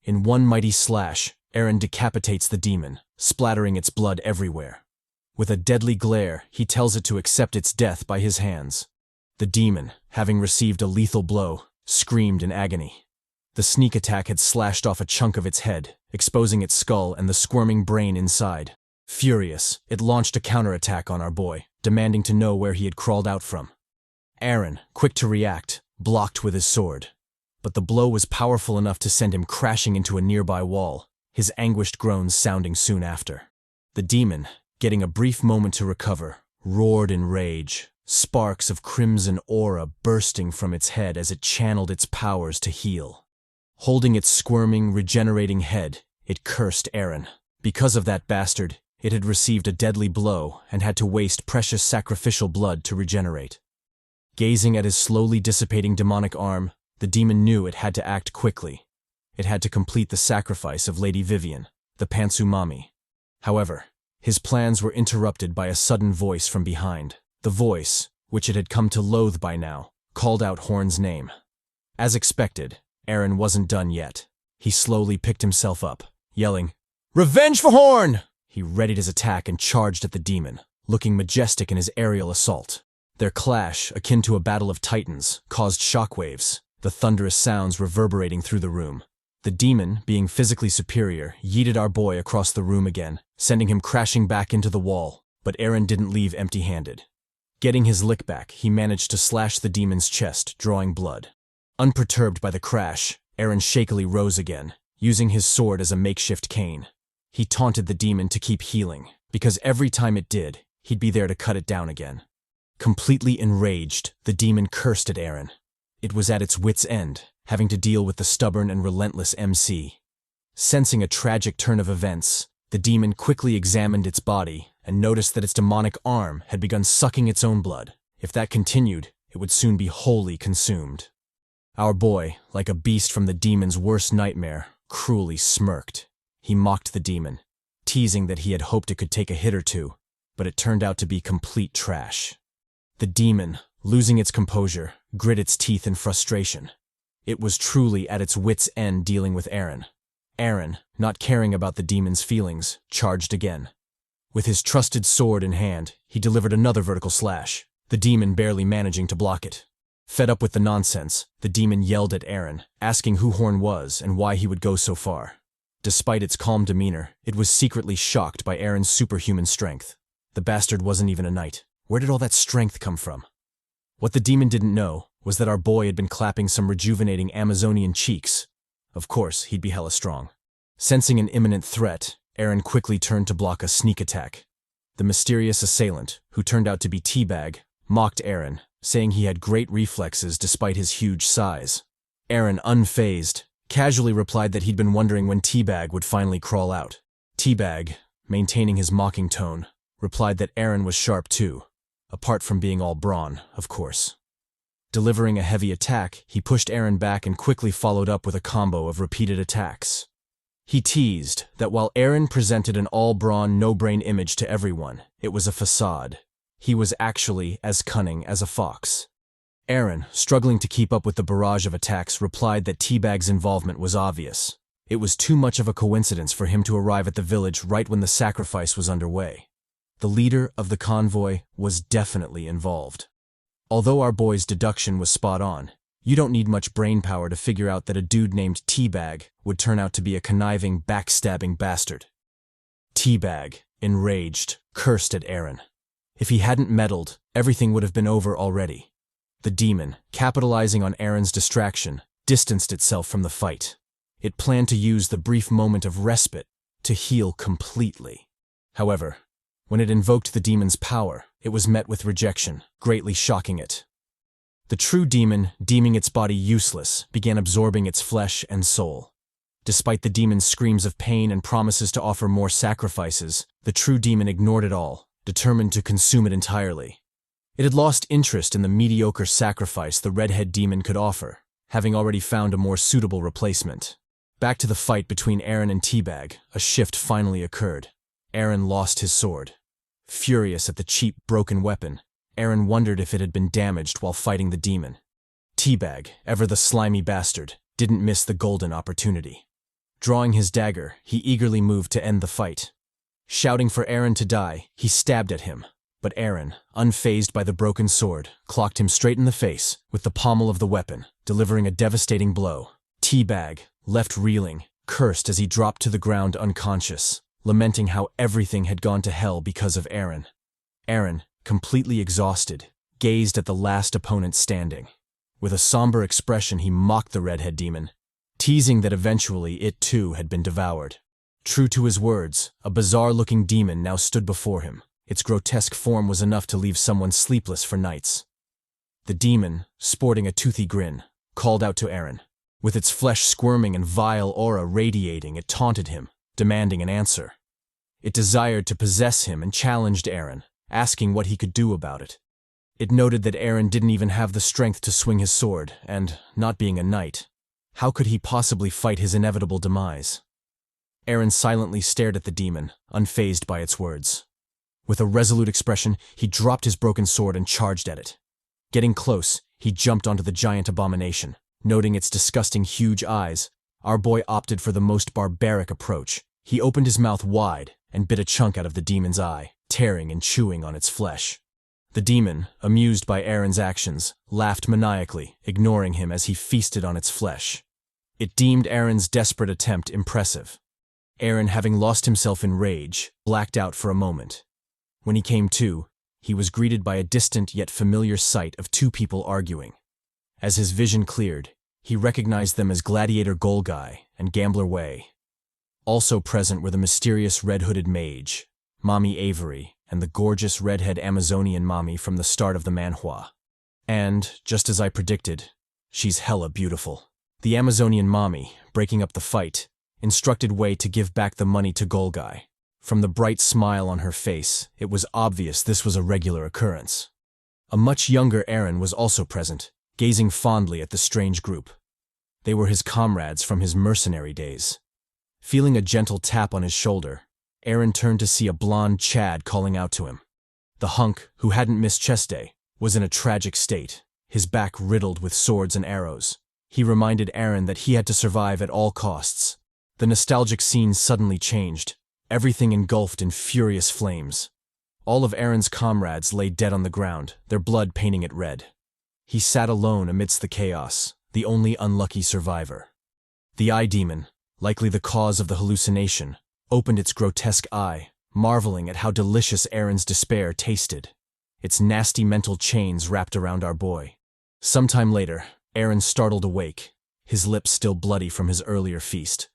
In one mighty slash, Aaron decapitates the demon, splattering its blood everywhere. With a deadly glare, he tells it to accept its death by his hands. The demon, having received a lethal blow, screamed in agony. The sneak attack had slashed off a chunk of its head, exposing its skull and the squirming brain inside. Furious, it launched a counterattack on our boy, demanding to know where he had crawled out from. Aaron, quick to react, blocked with his sword. But the blow was powerful enough to send him crashing into a nearby wall, his anguished groans sounding soon after. The demon, getting a brief moment to recover, roared in rage, sparks of crimson aura bursting from its head as it channeled its powers to heal. Holding its squirming, regenerating head, it cursed Aaron. Because of that bastard, it had received a deadly blow and had to waste precious sacrificial blood to regenerate. Gazing at his slowly dissipating demonic arm, the demon knew it had to act quickly. It had to complete the sacrifice of Lady Vivian, the Pantsu Mami. However, his plans were interrupted by a sudden voice from behind. The voice, which it had come to loathe by now, called out Horn's name. As expected, Aaron wasn't done yet. He slowly picked himself up, yelling, "Revenge for Horn!" He readied his attack and charged at the demon, looking majestic in his aerial assault. Their clash, akin to a battle of titans, caused shockwaves, the thunderous sounds reverberating through the room. The demon, being physically superior, yeeted our boy across the room again, sending him crashing back into the wall, but Aaron didn't leave empty-handed. Getting his lick back, he managed to slash the demon's chest, drawing blood. Unperturbed by the crash, Aaron shakily rose again, using his sword as a makeshift cane. He taunted the demon to keep healing, because every time it did, he'd be there to cut it down again. Completely enraged, the demon cursed at Aaron. It was at its wit's end, having to deal with the stubborn and relentless MC. Sensing a tragic turn of events, the demon quickly examined its body and noticed that its demonic arm had begun sucking its own blood. If that continued, it would soon be wholly consumed. Our boy, like a beast from the demon's worst nightmare, cruelly smirked. He mocked the demon, teasing that he had hoped it could take a hit or two, but it turned out to be complete trash. The demon, losing its composure, grit its teeth in frustration. It was truly at its wit's end dealing with Aaron. Aaron, not caring about the demon's feelings, charged again. With his trusted sword in hand, he delivered another vertical slash, the demon barely managing to block it. Fed up with the nonsense, the demon yelled at Aaron, asking who Horn was and why he would go so far. Despite its calm demeanor, it was secretly shocked by Aaron's superhuman strength. The bastard wasn't even a knight. Where did all that strength come from? What the demon didn't know was that our boy had been clapping some rejuvenating Amazonian cheeks. Of course, he'd be hella strong. Sensing an imminent threat, Aaron quickly turned to block a sneak attack. The mysterious assailant, who turned out to be Teabag, mocked Aaron, saying he had great reflexes despite his huge size. Aaron, unfazed, casually replied that he'd been wondering when Teabag would finally crawl out. Teabag, maintaining his mocking tone, replied that Aaron was sharp too, apart from being all brawn, of course. Delivering a heavy attack, he pushed Aaron back and quickly followed up with a combo of repeated attacks. He teased that while Aaron presented an all-brawn, no-brain image to everyone, it was a facade. He was actually as cunning as a fox. Aaron, struggling to keep up with the barrage of attacks, replied that Teabag's involvement was obvious. It was too much of a coincidence for him to arrive at the village right when the sacrifice was underway. The leader of the convoy was definitely involved. Although our boy's deduction was spot on, you don't need much brain power to figure out that a dude named Teabag would turn out to be a conniving, backstabbing bastard. Teabag, enraged, cursed at Aaron. If he hadn't meddled, everything would have been over already. The demon, capitalizing on Aaron's distraction, distanced itself from the fight. It planned to use the brief moment of respite to heal completely. However, when it invoked the demon's power, it was met with rejection, greatly shocking it. The true demon, deeming its body useless, began absorbing its flesh and soul. Despite the demon's screams of pain and promises to offer more sacrifices, the true demon ignored it all, determined to consume it entirely. It had lost interest in the mediocre sacrifice the redhead demon could offer, having already found a more suitable replacement. Back to the fight between Aaron and Teabag, a shift finally occurred. Aaron lost his sword. Furious at the cheap, broken weapon, Aaron wondered if it had been damaged while fighting the demon. Teabag, ever the slimy bastard, didn't miss the golden opportunity. Drawing his dagger, he eagerly moved to end the fight. Shouting for Aaron to die, he stabbed at him, but Aaron, unfazed by the broken sword, clocked him straight in the face with the pommel of the weapon, delivering a devastating blow. Teabag, left reeling, cursed as he dropped to the ground unconscious, lamenting how everything had gone to hell because of Aaron. Aaron, completely exhausted, gazed at the last opponent standing. With a somber expression, he mocked the redhead demon, teasing that eventually it too had been devoured. True to his words, a bizarre-looking demon now stood before him. Its grotesque form was enough to leave someone sleepless for nights. The demon, sporting a toothy grin, called out to Aaron. With its flesh squirming and vile aura radiating, it taunted him, demanding an answer. It desired to possess him and challenged Aaron, asking what he could do about it. It noted that Aaron didn't even have the strength to swing his sword, and, not being a knight, how could he possibly fight his inevitable demise? Aaron silently stared at the demon, unfazed by its words. With a resolute expression, he dropped his broken sword and charged at it. Getting close, he jumped onto the giant abomination. Noting its disgusting huge eyes, our boy opted for the most barbaric approach. He opened his mouth wide and bit a chunk out of the demon's eye, tearing and chewing on its flesh. The demon, amused by Aaron's actions, laughed maniacally, ignoring him as he feasted on its flesh. It deemed Aaron's desperate attempt impressive. Aaron, having lost himself in rage, blacked out for a moment. When he came to, he was greeted by a distant yet familiar sight of two people arguing. As his vision cleared, he recognized them as Gladiator Golgai and Gambler Wei. Also present were the mysterious red-hooded mage, Mommy Avery, and the gorgeous redhead Amazonian mommy from the start of the manhwa. And, just as I predicted, she's hella beautiful. The Amazonian mommy, breaking up the fight, instructed Wei to give back the money to Golgai. From the bright smile on her face, it was obvious this was a regular occurrence. A much younger Aaron was also present, gazing fondly at the strange group. They were his comrades from his mercenary days. Feeling a gentle tap on his shoulder, Aaron turned to see a blonde Chad calling out to him. The hunk, who hadn't missed chess day, was in a tragic state, his back riddled with swords and arrows. He reminded Aaron that he had to survive at all costs. The nostalgic scene suddenly changed, everything engulfed in furious flames. All of Aaron's comrades lay dead on the ground, their blood painting it red. He sat alone amidst the chaos, the only unlucky survivor. The eye demon, likely the cause of the hallucination, opened its grotesque eye, marveling at how delicious Aaron's despair tasted. Its nasty mental chains wrapped around our boy. Sometime later, Aaron startled awake, his lips still bloody from his earlier feast.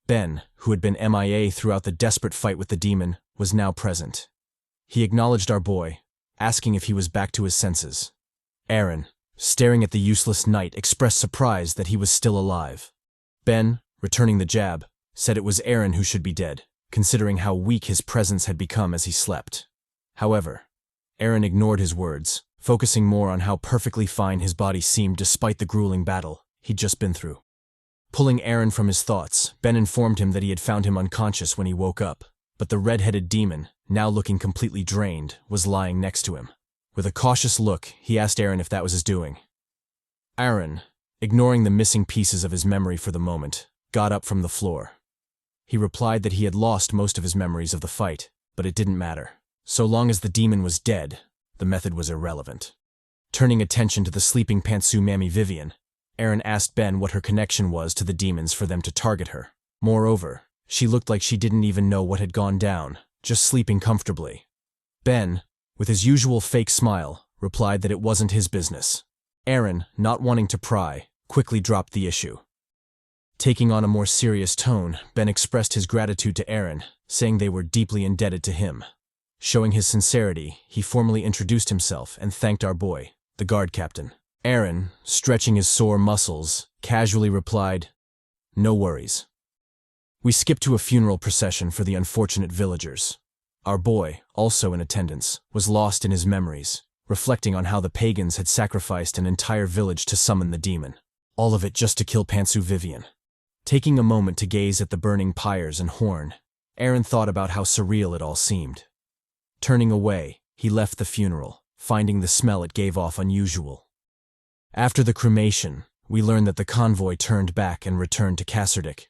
Ben, who had been MIA throughout the desperate fight with the demon, was now present. He acknowledged our boy, asking if he was back to his senses. Aaron, staring at the useless knight, expressed surprise that he was still alive. Ben, returning the jab, said it was Aaron who should be dead, considering how weak his presence had become as he slept. However, Aaron ignored his words, focusing more on how perfectly fine his body seemed despite the grueling battle he'd just been through. Pulling Aaron from his thoughts, Ben informed him that he had found him unconscious when he woke up, but the red-headed demon, now looking completely drained, was lying next to him. With a cautious look, he asked Aaron if that was his doing. Aaron, ignoring the missing pieces of his memory for the moment, got up from the floor. He replied that he had lost most of his memories of the fight, but it didn't matter. So long as the demon was dead, the method was irrelevant. Turning attention to the sleeping pantsu Mammy Vivian, Aaron asked Ben what her connection was to the demons for them to target her. Moreover, she looked like she didn't even know what had gone down, just sleeping comfortably. Ben, with his usual fake smile, replied that it wasn't his business. Aaron, not wanting to pry, quickly dropped the issue. Taking on a more serious tone, Ben expressed his gratitude to Aaron, saying they were deeply indebted to him. Showing his sincerity, he formally introduced himself and thanked our boy, the guard captain. Aaron, stretching his sore muscles, casually replied, "No worries." We skipped to a funeral procession for the unfortunate villagers. Our boy, also in attendance, was lost in his memories, reflecting on how the pagans had sacrificed an entire village to summon the demon. All of it just to kill Pantsu Vivian. Taking a moment to gaze at the burning pyres and horn, Aaron thought about how surreal it all seemed. Turning away, he left the funeral, finding the smell it gave off unusual. After the cremation, we learned that the convoy turned back and returned to Kasserdik.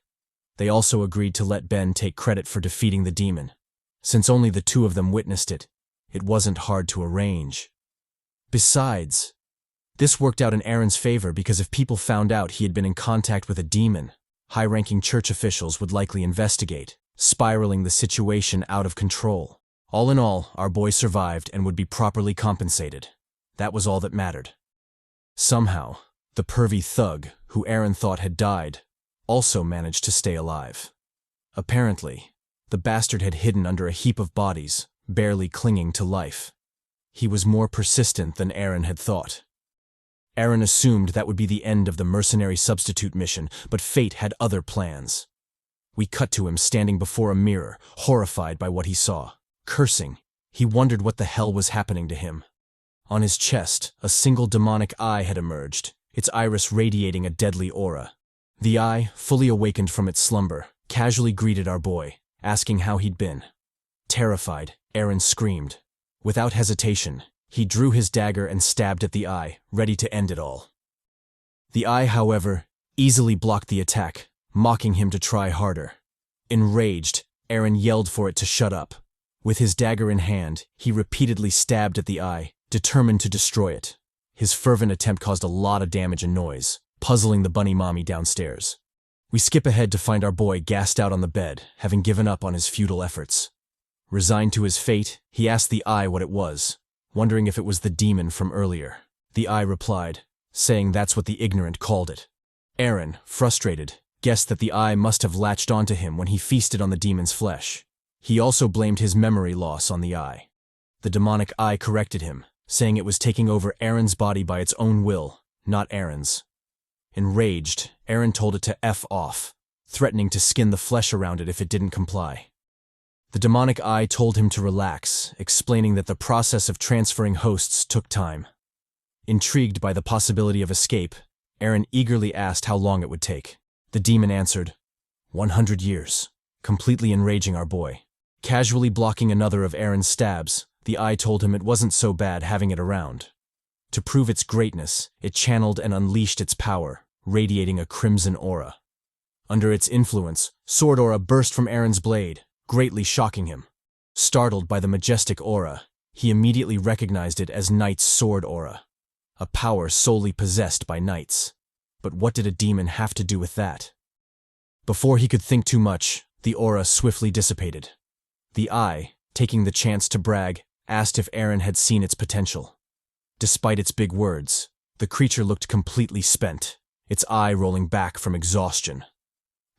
They also agreed to let Ben take credit for defeating the demon. Since only the two of them witnessed it, it wasn't hard to arrange. Besides, this worked out in Aaron's favor because if people found out he had been in contact with a demon, high-ranking church officials would likely investigate, spiraling the situation out of control. All in all, our boy survived and would be properly compensated. That was all that mattered. Somehow, the pervy thug, who Aaron thought had died, also managed to stay alive. Apparently, the bastard had hidden under a heap of bodies, barely clinging to life. He was more persistent than Aaron had thought. Aaron assumed that would be the end of the mercenary substitute mission, but fate had other plans. We cut to him standing before a mirror, horrified by what he saw. Cursing, he wondered what the hell was happening to him. On his chest, a single demonic eye had emerged, its iris radiating a deadly aura. The eye, fully awakened from its slumber, casually greeted our boy, asking how he'd been. Terrified, Aaron screamed. Without hesitation, he drew his dagger and stabbed at the eye, ready to end it all. The eye, however, easily blocked the attack, mocking him to try harder. Enraged, Aaron yelled for it to shut up. With his dagger in hand, he repeatedly stabbed at the eye, determined to destroy it. His fervent attempt caused a lot of damage and noise, puzzling the bunny mommy downstairs. We skip ahead to find our boy gassed out on the bed, having given up on his futile efforts. Resigned to his fate, he asked the eye what it was, wondering if it was the demon from earlier. The eye replied, saying that's what the ignorant called it. Aaron, frustrated, guessed that the eye must have latched onto him when he feasted on the demon's flesh. He also blamed his memory loss on the eye. The demonic eye corrected him, saying it was taking over Aaron's body by its own will, not Aaron's. Enraged, Aaron told it to F off, threatening to skin the flesh around it if it didn't comply. The demonic eye told him to relax, explaining that the process of transferring hosts took time. Intrigued by the possibility of escape, Aaron eagerly asked how long it would take. The demon answered, 100 years, completely enraging our boy. Casually blocking another of Aaron's stabs, the eye told him it wasn't so bad having it around. To prove its greatness, it channeled and unleashed its power, radiating a crimson aura. Under its influence, sword aura burst from Aaron's blade, greatly shocking him. Startled by the majestic aura, he immediately recognized it as Knight's sword aura, a power solely possessed by knights. But what did a demon have to do with that? Before he could think too much, the aura swiftly dissipated. The eye, taking the chance to brag, asked if Aaron had seen its potential. Despite its big words, the creature looked completely spent, its eye rolling back from exhaustion.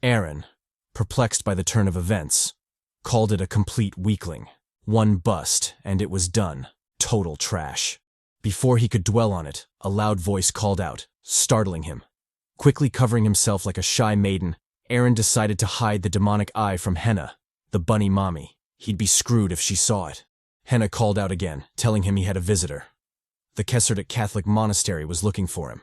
Aaron, perplexed by the turn of events, called it a complete weakling. One bust, and it was done. Total trash. Before he could dwell on it, a loud voice called out, startling him. Quickly covering himself like a shy maiden, Aaron decided to hide the demonic eye from Henna, the bunny mommy. He'd be screwed if she saw it. Henna called out again, telling him he had a visitor. The Kesserdic Catholic monastery was looking for him.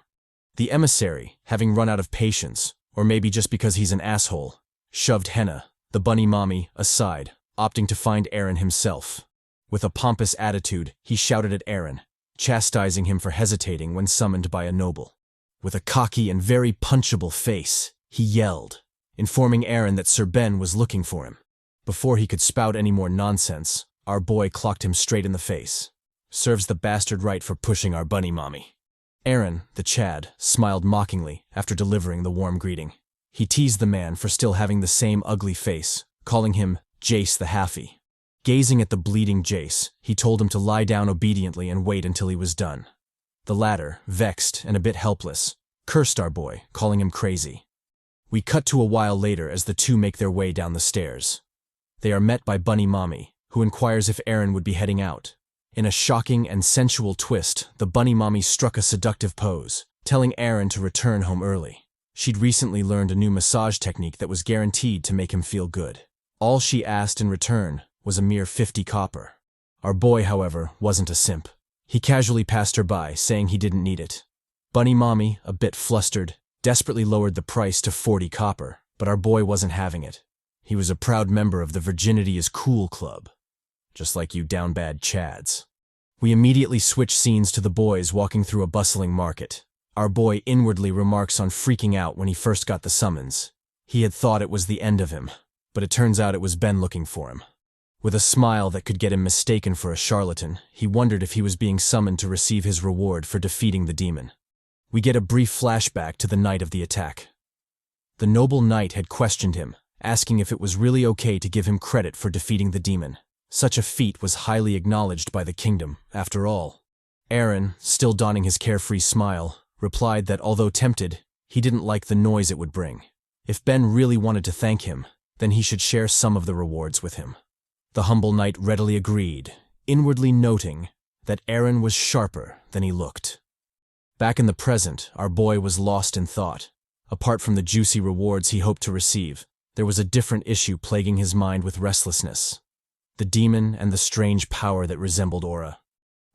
The emissary, having run out of patience, or maybe just because he's an asshole, shoved Henna, the bunny mommy, aside, opting to find Aaron himself. With a pompous attitude, he shouted at Aaron, chastising him for hesitating when summoned by a noble. With a cocky and very punchable face, he yelled, informing Aaron that Sir Ben was looking for him. Before he could spout any more nonsense, our boy clocked him straight in the face. Serves the bastard right for pushing our bunny mommy. Aaron, the Chad, smiled mockingly after delivering the warm greeting. He teased the man for still having the same ugly face, calling him Jace the Halfie. Gazing at the bleeding Jace, he told him to lie down obediently and wait until he was done. The latter, vexed and a bit helpless, cursed our boy, calling him crazy. We cut to a while later as the two make their way down the stairs. They are met by Bunny Mommy, who inquires if Aaron would be heading out. In a shocking and sensual twist, the Bunny Mommy struck a seductive pose, telling Aaron to return home early. She'd recently learned a new massage technique that was guaranteed to make him feel good. All she asked in return was a mere 50 copper. Our boy, however, wasn't a simp. He casually passed her by, saying he didn't need it. Bunny Mommy, a bit flustered, desperately lowered the price to 40 copper, but our boy wasn't having it. He was a proud member of the Virginity is Cool Club. Just like you down bad Chads. We immediately switch scenes to the boys walking through a bustling market. Our boy inwardly remarks on freaking out when he first got the summons. He had thought it was the end of him, but it turns out it was Ben looking for him. With a smile that could get him mistaken for a charlatan, he wondered if he was being summoned to receive his reward for defeating the demon. We get a brief flashback to the night of the attack. The noble knight had questioned him, asking if it was really okay to give him credit for defeating the demon. Such a feat was highly acknowledged by the kingdom, after all. Aaron, still donning his carefree smile, replied that although tempted, he didn't like the noise it would bring. If Ben really wanted to thank him, then he should share some of the rewards with him. The humble knight readily agreed, inwardly noting that Aaron was sharper than he looked. Back in the present, our boy was lost in thought. Apart from the juicy rewards he hoped to receive, there was a different issue plaguing his mind with restlessness. The demon and the strange power that resembled aura.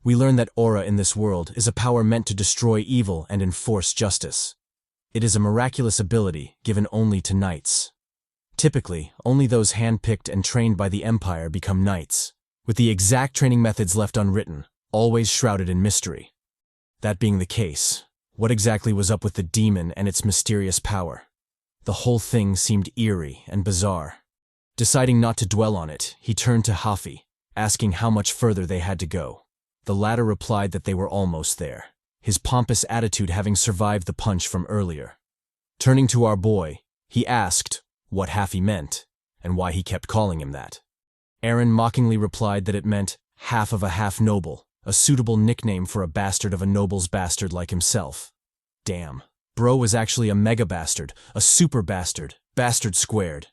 We learn that aura in this world is a power meant to destroy evil and enforce justice. It is a miraculous ability given only to knights. Typically, only those handpicked and trained by the Empire become knights, with the exact training methods left unwritten, always shrouded in mystery. That being the case, what exactly was up with the demon and its mysterious power? The whole thing seemed eerie and bizarre. Deciding not to dwell on it, he turned to Hafi, asking how much further they had to go. The latter replied that they were almost there, his pompous attitude having survived the punch from earlier. Turning to our boy, he asked what Hafi meant, and why he kept calling him that. Aaron mockingly replied that it meant half of a half-noble, a suitable nickname for a bastard of a noble's bastard like himself. Damn, bro was actually a mega-bastard, a super-bastard, bastard squared.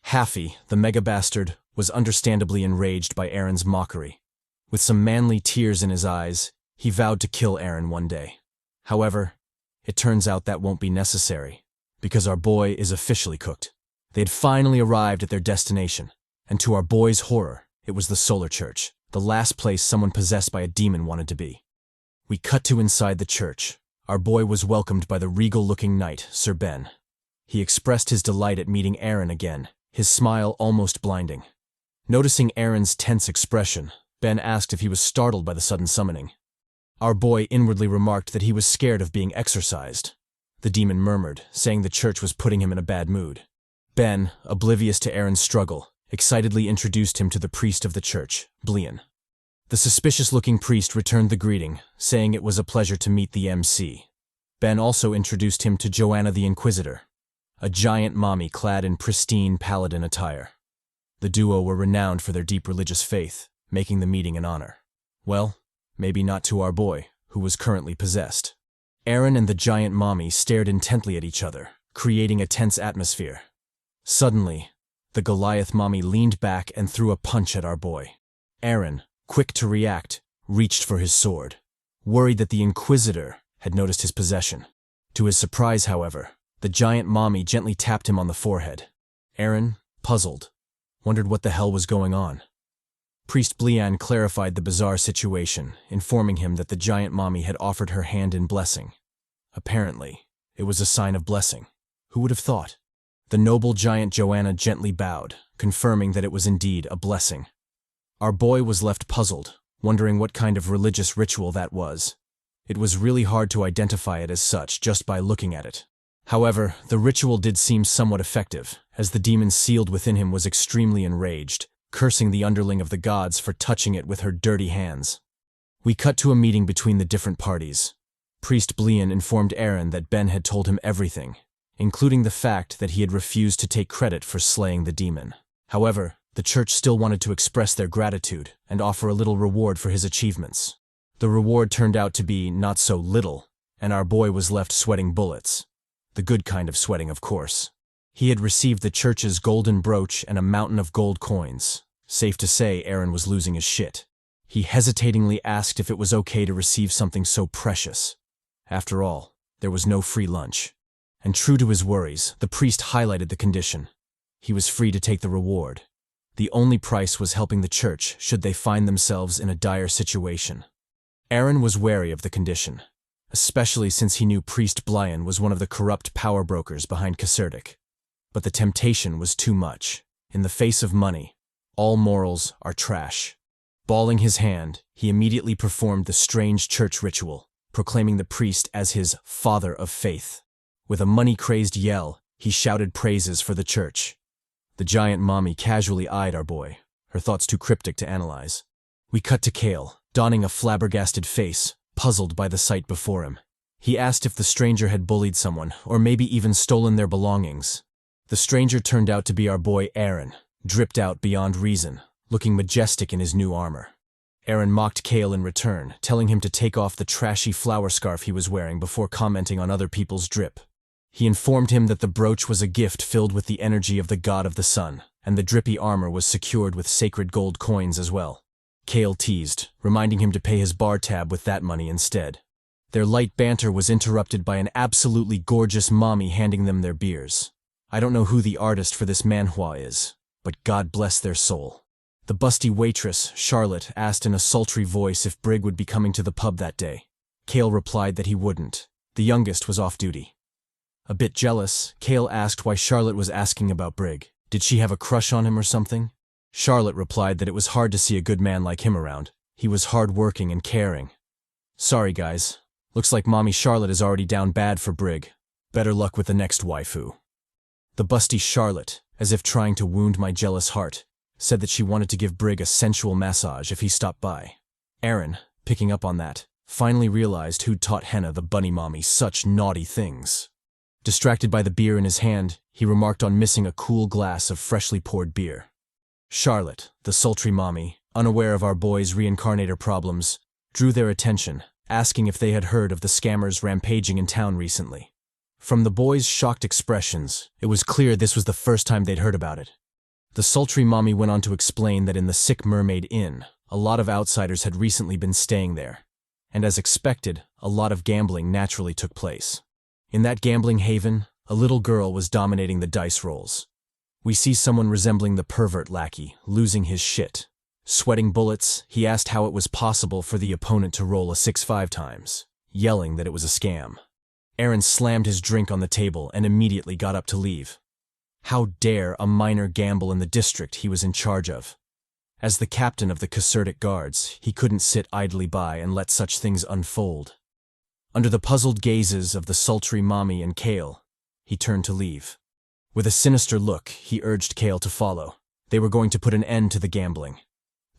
Hafi, the mega-bastard, was understandably enraged by Aaron's mockery. With some manly tears in his eyes, he vowed to kill Aaron one day. However, it turns out that won't be necessary, because our boy is officially cooked. They had finally arrived at their destination, and to our boy's horror, it was the Solar Church, the last place someone possessed by a demon wanted to be. We cut to inside the church. Our boy was welcomed by the regal-looking knight, Sir Ben. He expressed his delight at meeting Aaron again, his smile almost blinding. Noticing Aaron's tense expression, Ben asked if he was startled by the sudden summoning. Our boy inwardly remarked that he was scared of being exorcised. The demon murmured, saying the church was putting him in a bad mood. Ben, oblivious to Aaron's struggle, excitedly introduced him to the priest of the church, Blean. The suspicious-looking priest returned the greeting, saying it was a pleasure to meet the MC. Ben also introduced him to Joanna the Inquisitor, a giant mommy clad in pristine paladin attire. The duo were renowned for their deep religious faith, making the meeting an honor. Well, maybe not to our boy, who was currently possessed. Aaron and the giant mommy stared intently at each other, creating a tense atmosphere. Suddenly, the Goliath mommy leaned back and threw a punch at our boy. Aaron, quick to react, reached for his sword, worried that the Inquisitor had noticed his possession. To his surprise, however, the giant mommy gently tapped him on the forehead. Aaron, puzzled, wondered what the hell was going on. Priest Blean clarified the bizarre situation, informing him that the giant mommy had offered her hand in blessing. Apparently, it was a sign of blessing. Who would have thought? The noble giant Joanna gently bowed, confirming that it was indeed a blessing. Our boy was left puzzled, wondering what kind of religious ritual that was. It was really hard to identify it as such just by looking at it. However, the ritual did seem somewhat effective, as the demon sealed within him was extremely enraged, cursing the underling of the gods for touching it with her dirty hands. We cut to a meeting between the different parties. Priest Blean informed Aaron that Ben had told him everything, including the fact that he had refused to take credit for slaying the demon. However, the church still wanted to express their gratitude and offer a little reward for his achievements. The reward turned out to be not so little, and our boy was left sweating bullets. The good kind of sweating, of course. He had received the church's golden brooch and a mountain of gold coins. Safe to say, Aaron was losing his shit. He hesitatingly asked if it was okay to receive something so precious. After all, there was no free lunch. And true to his worries, the priest highlighted the condition. He was free to take the reward. The only price was helping the church should they find themselves in a dire situation. Aaron was wary of the condition, especially since he knew Priest Blean was one of the corrupt power brokers behind Caserdic. But the temptation was too much. In the face of money, all morals are trash. Balling his hand, he immediately performed the strange church ritual, proclaiming the priest as his father of faith. With a money-crazed yell, he shouted praises for the church. The giant mommy casually eyed our boy, her thoughts too cryptic to analyze. We cut to Kale, donning a flabbergasted face, puzzled by the sight before him. He asked if the stranger had bullied someone, or maybe even stolen their belongings. The stranger turned out to be our boy Aaron, dripped out beyond reason, looking majestic in his new armor. Aaron mocked Kale in return, telling him to take off the trashy flower scarf he was wearing before commenting on other people's drip. He informed him that the brooch was a gift filled with the energy of the god of the sun, and the drippy armor was secured with sacred gold coins as well. Kale teased, reminding him to pay his bar tab with that money instead. Their light banter was interrupted by an absolutely gorgeous mommy handing them their beers. I don't know who the artist for this manhwa is, but God bless their soul. The busty waitress, Charlotte, asked in a sultry voice if Brig would be coming to the pub that day. Kale replied that he wouldn't. The youngest was off duty. A bit jealous, Kale asked why Charlotte was asking about Brig. Did she have a crush on him or something? Charlotte replied that it was hard to see a good man like him around. He was hard-working and caring. Sorry guys, looks like Mommy Charlotte is already down bad for Brig. Better luck with the next waifu. The busty Charlotte, as if trying to wound my jealous heart, said that she wanted to give Brig a sensual massage if he stopped by. Aaron, picking up on that, finally realized who'd taught Henna the bunny mommy such naughty things. Distracted by the beer in his hand, he remarked on missing a cool glass of freshly poured beer. Charlotte, the sultry mommy, unaware of our boy's Reincarnator problems, drew their attention, asking if they had heard of the scammers rampaging in town recently. From the boys' shocked expressions, it was clear this was the first time they'd heard about it. The sultry mommy went on to explain that in the Sick Mermaid Inn, a lot of outsiders had recently been staying there, and as expected, a lot of gambling naturally took place. In that gambling haven, a little girl was dominating the dice rolls. We see someone resembling the pervert lackey, losing his shit. Sweating bullets, he asked how it was possible for the opponent to roll a 6-5 times, yelling that it was a scam. Aaron slammed his drink on the table and immediately got up to leave. How dare a minor gamble in the district he was in charge of? As the captain of the Casertic Guards, he couldn't sit idly by and let such things unfold. Under the puzzled gazes of the sultry Mommy and Kale, he turned to leave. With a sinister look, he urged Kale to follow. They were going to put an end to the gambling.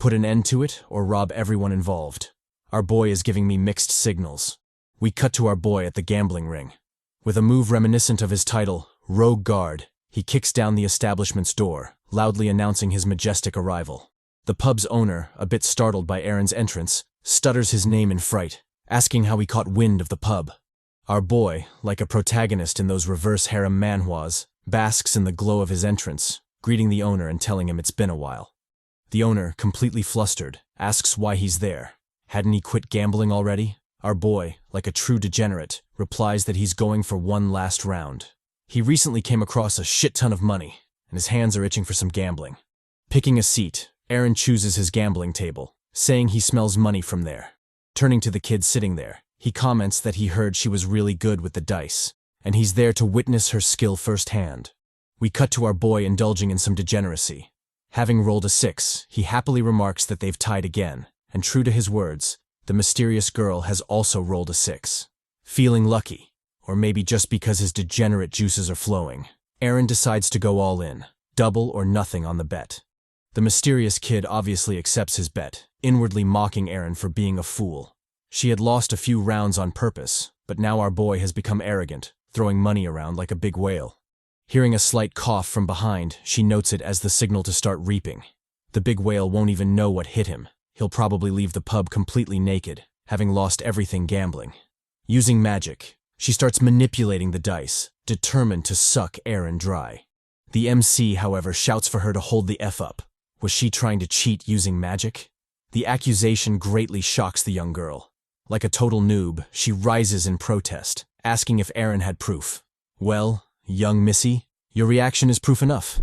Put an end to it or rob everyone involved. Our boy is giving me mixed signals. We cut to our boy at the gambling ring. With a move reminiscent of his title, Rogue Guard, he kicks down the establishment's door, loudly announcing his majestic arrival. The pub's owner, a bit startled by Aaron's entrance, stutters his name in fright, asking how he caught wind of the pub. Our boy, like a protagonist in those reverse harem manhwas, basks in the glow of his entrance, greeting the owner and telling him it's been a while. The owner, completely flustered, asks why he's there. Hadn't he quit gambling already? Our boy, like a true degenerate, replies that he's going for one last round. He recently came across a shit ton of money, and his hands are itching for some gambling. Picking a seat, Aaron chooses his gambling table, saying he smells money from there. Turning to the kid sitting there, he comments that he heard she was really good with the dice, and he's there to witness her skill firsthand. We cut to our boy indulging in some degeneracy. Having rolled a 6, he happily remarks that they've tied again, and true to his words, the mysterious girl has also rolled a 6. Feeling lucky, or maybe just because his degenerate juices are flowing, Aaron decides to go all in, double or nothing on the bet. The mysterious kid obviously accepts his bet, inwardly mocking Aaron for being a fool. She had lost a few rounds on purpose, but now our boy has become arrogant, throwing money around like a big whale. Hearing a slight cough from behind, she notes it as the signal to start reaping. The big whale won't even know what hit him. He'll probably leave the pub completely naked, having lost everything gambling. Using magic, she starts manipulating the dice, determined to suck Aaron dry. The MC, however, shouts for her to hold the F up. Was she trying to cheat using magic? The accusation greatly shocks the young girl. Like a total noob, she rises in protest, asking if Aaron had proof. Well, young missy, your reaction is proof enough.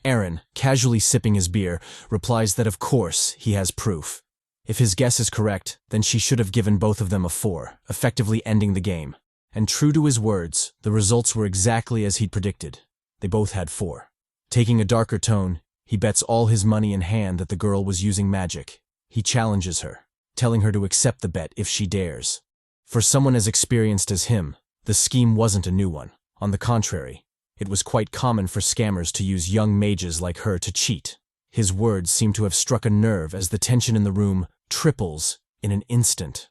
Aaron, casually sipping his beer, replies that of course he has proof. If his guess is correct, then she should have given both of them a 4, effectively ending the game. And true to his words, the results were exactly as he'd predicted. They both had 4. Taking a darker tone, he bets all his money in hand that the girl was using magic. He challenges her, telling her to accept the bet if she dares. For someone as experienced as him, the scheme wasn't a new one. On the contrary, it was quite common for scammers to use young mages like her to cheat. His words seem to have struck a nerve as the tension in the room triples in an instant.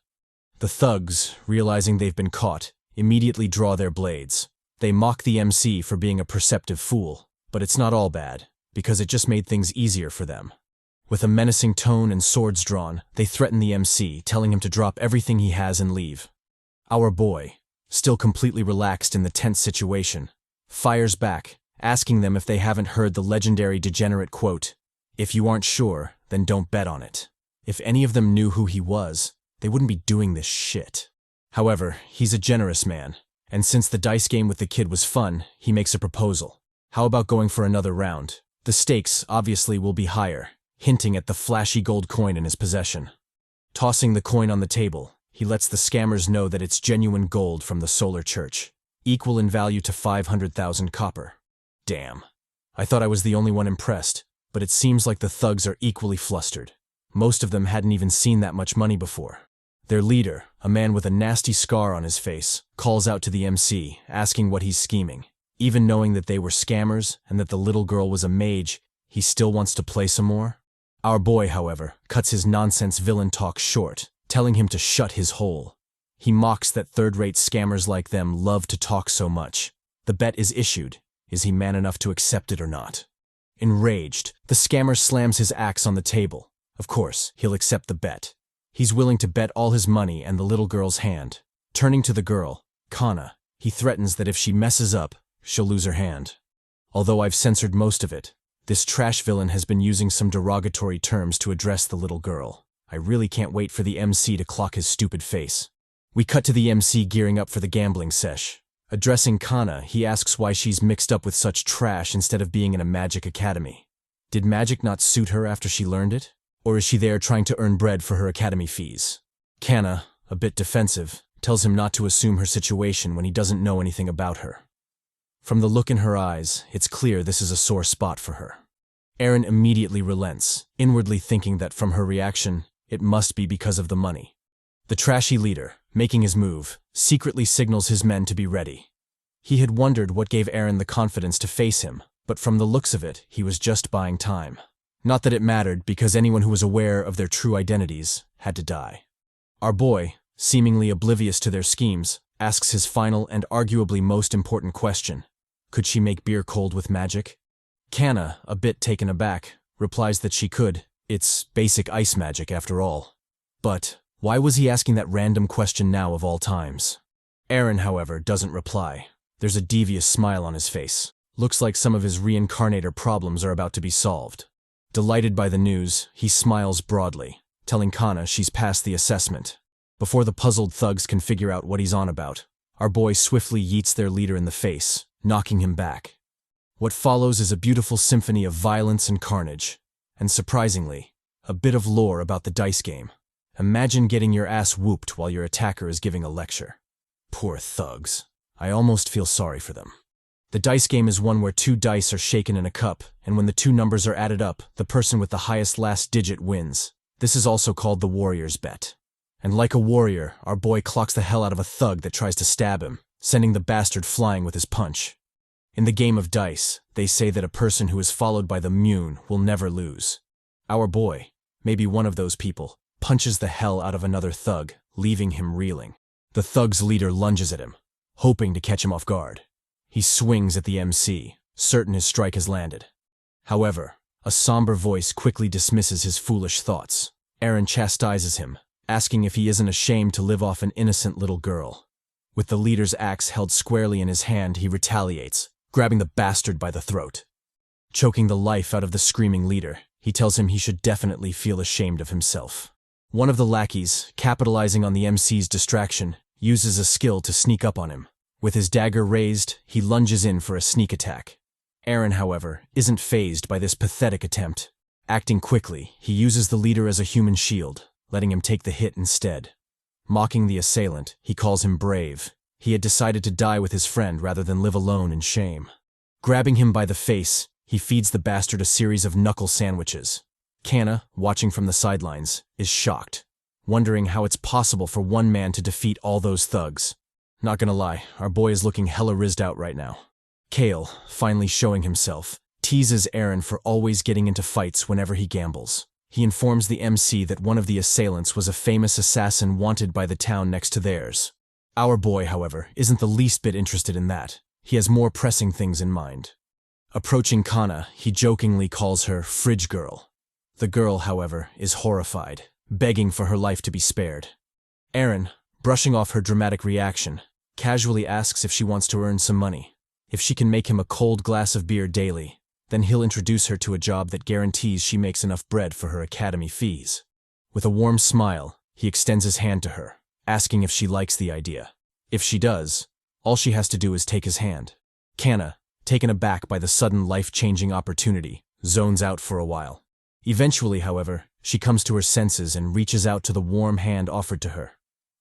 The thugs, realizing they've been caught, immediately draw their blades. They mock the MC for being a perceptive fool, but it's not all bad, because it just made things easier for them. With a menacing tone and swords drawn, they threaten the MC, telling him to drop everything he has and leave. Our boy, still completely relaxed in the tense situation, fires back, asking them if they haven't heard the legendary degenerate quote, "If you aren't sure, then don't bet on it." If any of them knew who he was, they wouldn't be doing this shit. However, he's a generous man, and since the dice game with the kid was fun, he makes a proposal. How about going for another round? The stakes, obviously, will be higher, hinting at the flashy gold coin in his possession. Tossing the coin on the table, he lets the scammers know that it's genuine gold from the Solar Church, equal in value to 500,000 copper. Damn. I thought I was the only one impressed, but it seems like the thugs are equally flustered. Most of them hadn't even seen that much money before. Their leader, a man with a nasty scar on his face, calls out to the MC, asking what he's scheming. Even knowing that they were scammers and that the little girl was a mage, he still wants to play some more? Our boy, however, cuts his nonsense villain talk short, telling him to shut his hole. He mocks that third-rate scammers like them love to talk so much. The bet is issued. Is he man enough to accept it or not? Enraged, the scammer slams his axe on the table. Of course, he'll accept the bet. He's willing to bet all his money and the little girl's hand. Turning to the girl, Kana, he threatens that if she messes up, she'll lose her hand. Although I've censored most of it, this trash villain has been using some derogatory terms to address the little girl. I really can't wait for the MC to clock his stupid face. We cut to the MC gearing up for the gambling sesh. Addressing Kana, he asks why she's mixed up with such trash instead of being in a magic academy. Did magic not suit her after she learned it? Or is she there trying to earn bread for her academy fees? Kana, a bit defensive, tells him not to assume her situation when he doesn't know anything about her. From the look in her eyes, it's clear this is a sore spot for her. Eren immediately relents, inwardly thinking that from her reaction, it must be because of the money. The trashy leader, making his move, secretly signals his men to be ready. He had wondered what gave Eren the confidence to face him, but from the looks of it, he was just buying time. Not that it mattered, because anyone who was aware of their true identities had to die. Our boy, seemingly oblivious to their schemes, asks his final and arguably most important question. Could she make beer cold with magic? Kana, a bit taken aback, replies that she could. It's basic ice magic after all. But why was he asking that random question now of all times? Eren, however, doesn't reply. There's a devious smile on his face. Looks like some of his Reincarnator problems are about to be solved. Delighted by the news, he smiles broadly, telling Kana she's passed the assessment. Before the puzzled thugs can figure out what he's on about, our boy swiftly yeets their leader in the face, knocking him back. What follows is a beautiful symphony of violence and carnage, and surprisingly, a bit of lore about the dice game. Imagine getting your ass whooped while your attacker is giving a lecture. Poor thugs. I almost feel sorry for them. The dice game is one where 2 dice are shaken in a cup, and when the 2 numbers are added up, the person with the highest last digit wins. This is also called the warrior's bet. And like a warrior, our boy clocks the hell out of a thug that tries to stab him, sending the bastard flying with his punch. In the game of dice, they say that a person who is followed by the moon will never lose. Our boy, maybe one of those people, punches the hell out of another thug, leaving him reeling. The thug's leader lunges at him, hoping to catch him off guard. He swings at the MC, certain his strike has landed. However, a somber voice quickly dismisses his foolish thoughts. Eren chastises him, asking if he isn't ashamed to live off an innocent little girl. With the leader's axe held squarely in his hand, he retaliates, grabbing the bastard by the throat. Choking the life out of the screaming leader, he tells him he should definitely feel ashamed of himself. One of the lackeys, capitalizing on the MC's distraction, uses a skill to sneak up on him. With his dagger raised, he lunges in for a sneak attack. Eren, however, isn't fazed by this pathetic attempt. Acting quickly, he uses the leader as a human shield, letting him take the hit instead. Mocking the assailant, he calls him brave. He had decided to die with his friend rather than live alone in shame. Grabbing him by the face, he feeds the bastard a series of knuckle sandwiches. Kana, watching from the sidelines, is shocked, wondering how it's possible for one man to defeat all those thugs. Not gonna lie, our boy is looking hella rizzed out right now. Kale, finally showing himself, teases Eren for always getting into fights whenever he gambles. He informs the MC that one of the assailants was a famous assassin wanted by the town next to theirs. Our boy, however, isn't the least bit interested in that. He has more pressing things in mind. Approaching Kana, he jokingly calls her Fridge Girl. The girl, however, is horrified, begging for her life to be spared. Eren, brushing off her dramatic reaction, casually asks if she wants to earn some money. If she can make him a cold glass of beer daily, then he'll introduce her to a job that guarantees she makes enough bread for her academy fees. With a warm smile, he extends his hand to her, asking if she likes the idea. If she does, all she has to do is take his hand. Kana, taken aback by the sudden life-changing opportunity, zones out for a while. Eventually, however, she comes to her senses and reaches out to the warm hand offered to her.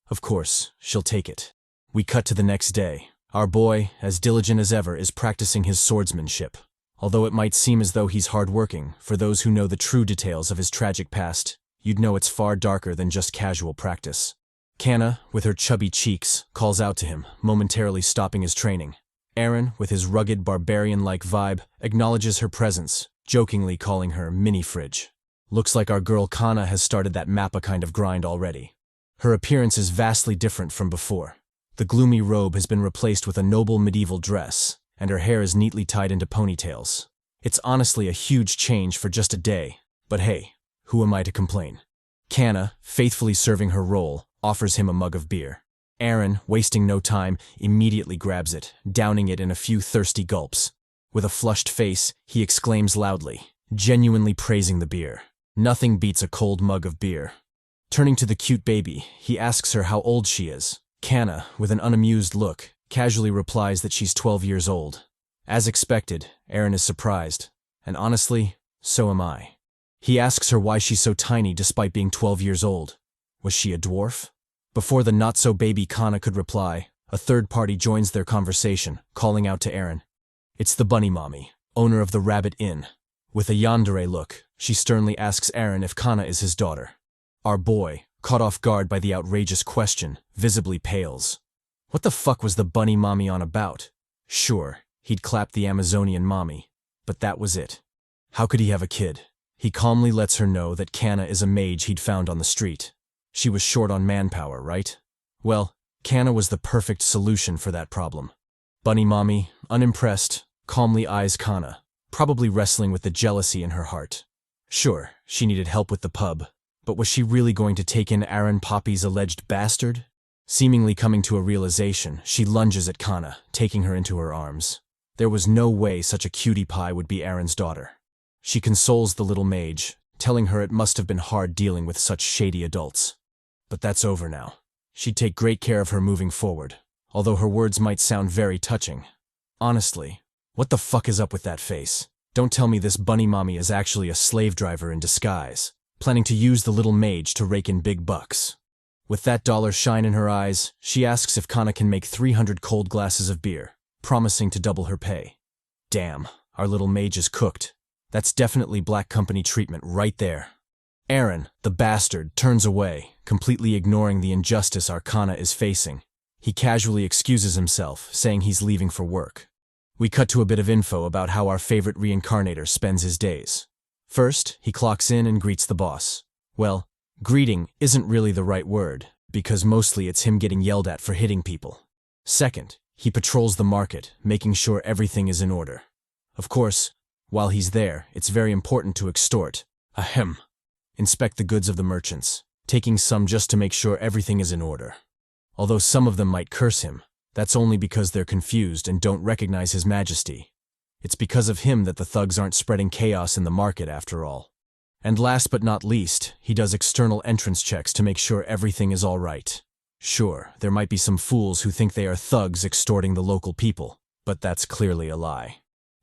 Of course, she'll take it. We cut to the next day. Our boy, as diligent as ever, is practicing his swordsmanship. Although it might seem as though he's hard-working, for those who know the true details of his tragic past, you'd know it's far darker than just casual practice. Kana, with her chubby cheeks, calls out to him, momentarily stopping his training. Eren, with his rugged barbarian-like vibe, acknowledges her presence, jokingly calling her Mini-Fridge. Looks like our girl Kana has started that Mappa kind of grind already. Her appearance is vastly different from before. The gloomy robe has been replaced with a noble medieval dress, and her hair is neatly tied into ponytails. It's honestly a huge change for just a day, but hey, who am I to complain? Kana, faithfully serving her role, offers him a mug of beer. Eren, wasting no time, immediately grabs it, downing it in a few thirsty gulps. With a flushed face, he exclaims loudly, genuinely praising the beer. Nothing beats a cold mug of beer. Turning to the cute baby, he asks her how old she is. Kana, with an unamused look, casually replies that she's 12 years old. As expected, Aaron is surprised, and honestly, so am I. He asks her why she's so tiny despite being 12 years old. Was she a dwarf? Before the not-so-baby Kana could reply, a third party joins their conversation, calling out to Aaron. It's the bunny mommy, owner of the Rabbit Inn. With a yandere look, she sternly asks Aaron if Kana is his daughter. Our boy, caught off guard by the outrageous question, visibly pales. What the fuck was the bunny mommy on about? Sure, he'd clapped the Amazonian mommy, but that was it. How could he have a kid? He calmly lets her know that Kana is a mage he'd found on the street. She was short on manpower, right? Well, Kana was the perfect solution for that problem. Bunny mommy, unimpressed, calmly eyes Kana, probably wrestling with the jealousy in her heart. Sure, she needed help with the pub, but was she really going to take in Aaron Poppy's alleged bastard? Seemingly coming to a realization, she lunges at Kana, taking her into her arms. There was no way such a cutie pie would be Aaron's daughter. She consoles the little mage, telling her it must have been hard dealing with such shady adults. But that's over now. She'd take great care of her moving forward, although her words might sound very touching. Honestly, what the fuck is up with that face? Don't tell me this bunny mommy is actually a slave driver in disguise, planning to use the little mage to rake in big bucks. With that dollar shine in her eyes, she asks if Kana can make 300 cold glasses of beer, promising to double her pay. Damn, our little mage is cooked. That's definitely black company treatment right there. Aaron, the bastard, turns away, completely ignoring the injustice our Kana is facing. He casually excuses himself, saying he's leaving for work. We cut to a bit of info about how our favorite Reincarnator spends his days. First, he clocks in and greets the boss. Well, greeting isn't really the right word, because mostly it's him getting yelled at for hitting people. Second, he patrols the market, making sure everything is in order. Of course, while he's there, it's very important to inspect the goods of the merchants, taking some just to make sure everything is in order. Although some of them might curse him, that's only because they're confused and don't recognize his majesty. It's because of him that the thugs aren't spreading chaos in the market after all. And last but not least, he does external entrance checks to make sure everything is all right. Sure, there might be some fools who think they are thugs extorting the local people, but that's clearly a lie.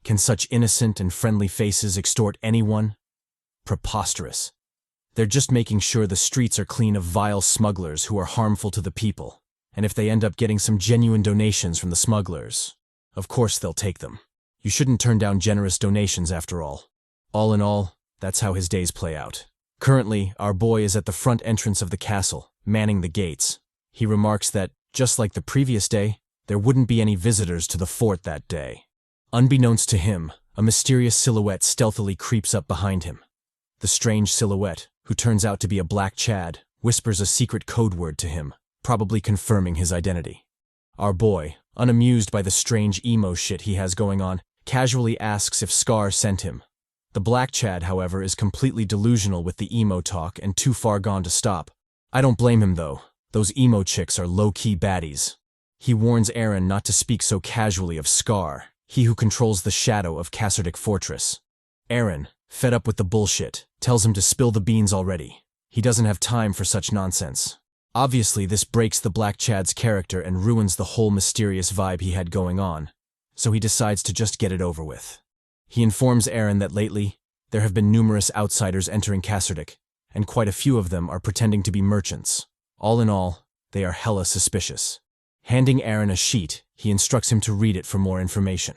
Can such innocent and friendly faces extort anyone? Preposterous. They're just making sure the streets are clean of vile smugglers who are harmful to the people, and if they end up getting some genuine donations from the smugglers, of course they'll take them. You shouldn't turn down generous donations after all. All in all, that's how his days play out. Currently, our boy is at the front entrance of the castle, manning the gates. He remarks that, just like the previous day, there wouldn't be any visitors to the fort that day. Unbeknownst to him, a mysterious silhouette stealthily creeps up behind him. The strange silhouette, who turns out to be a black Chad, whispers a secret code word to him, probably confirming his identity. Our boy, unamused by the strange emo shit he has going on, casually asks if Scar sent him. The black Chad, however, is completely delusional with the emo talk and too far gone to stop. I don't blame him though. Those emo chicks are low-key baddies. He warns Aaron not to speak so casually of Scar, he who controls the shadow of Kasserdic Fortress. Aaron, fed up with the bullshit, tells him to spill the beans already. He doesn't have time for such nonsense. Obviously, this breaks the Black Chad's character and ruins the whole mysterious vibe he had going on, so he decides to just get it over with. He informs Aaron that lately, there have been numerous outsiders entering Kasserdic, and quite a few of them are pretending to be merchants. All in all, they are hella suspicious. Handing Aaron a sheet, he instructs him to read it for more information.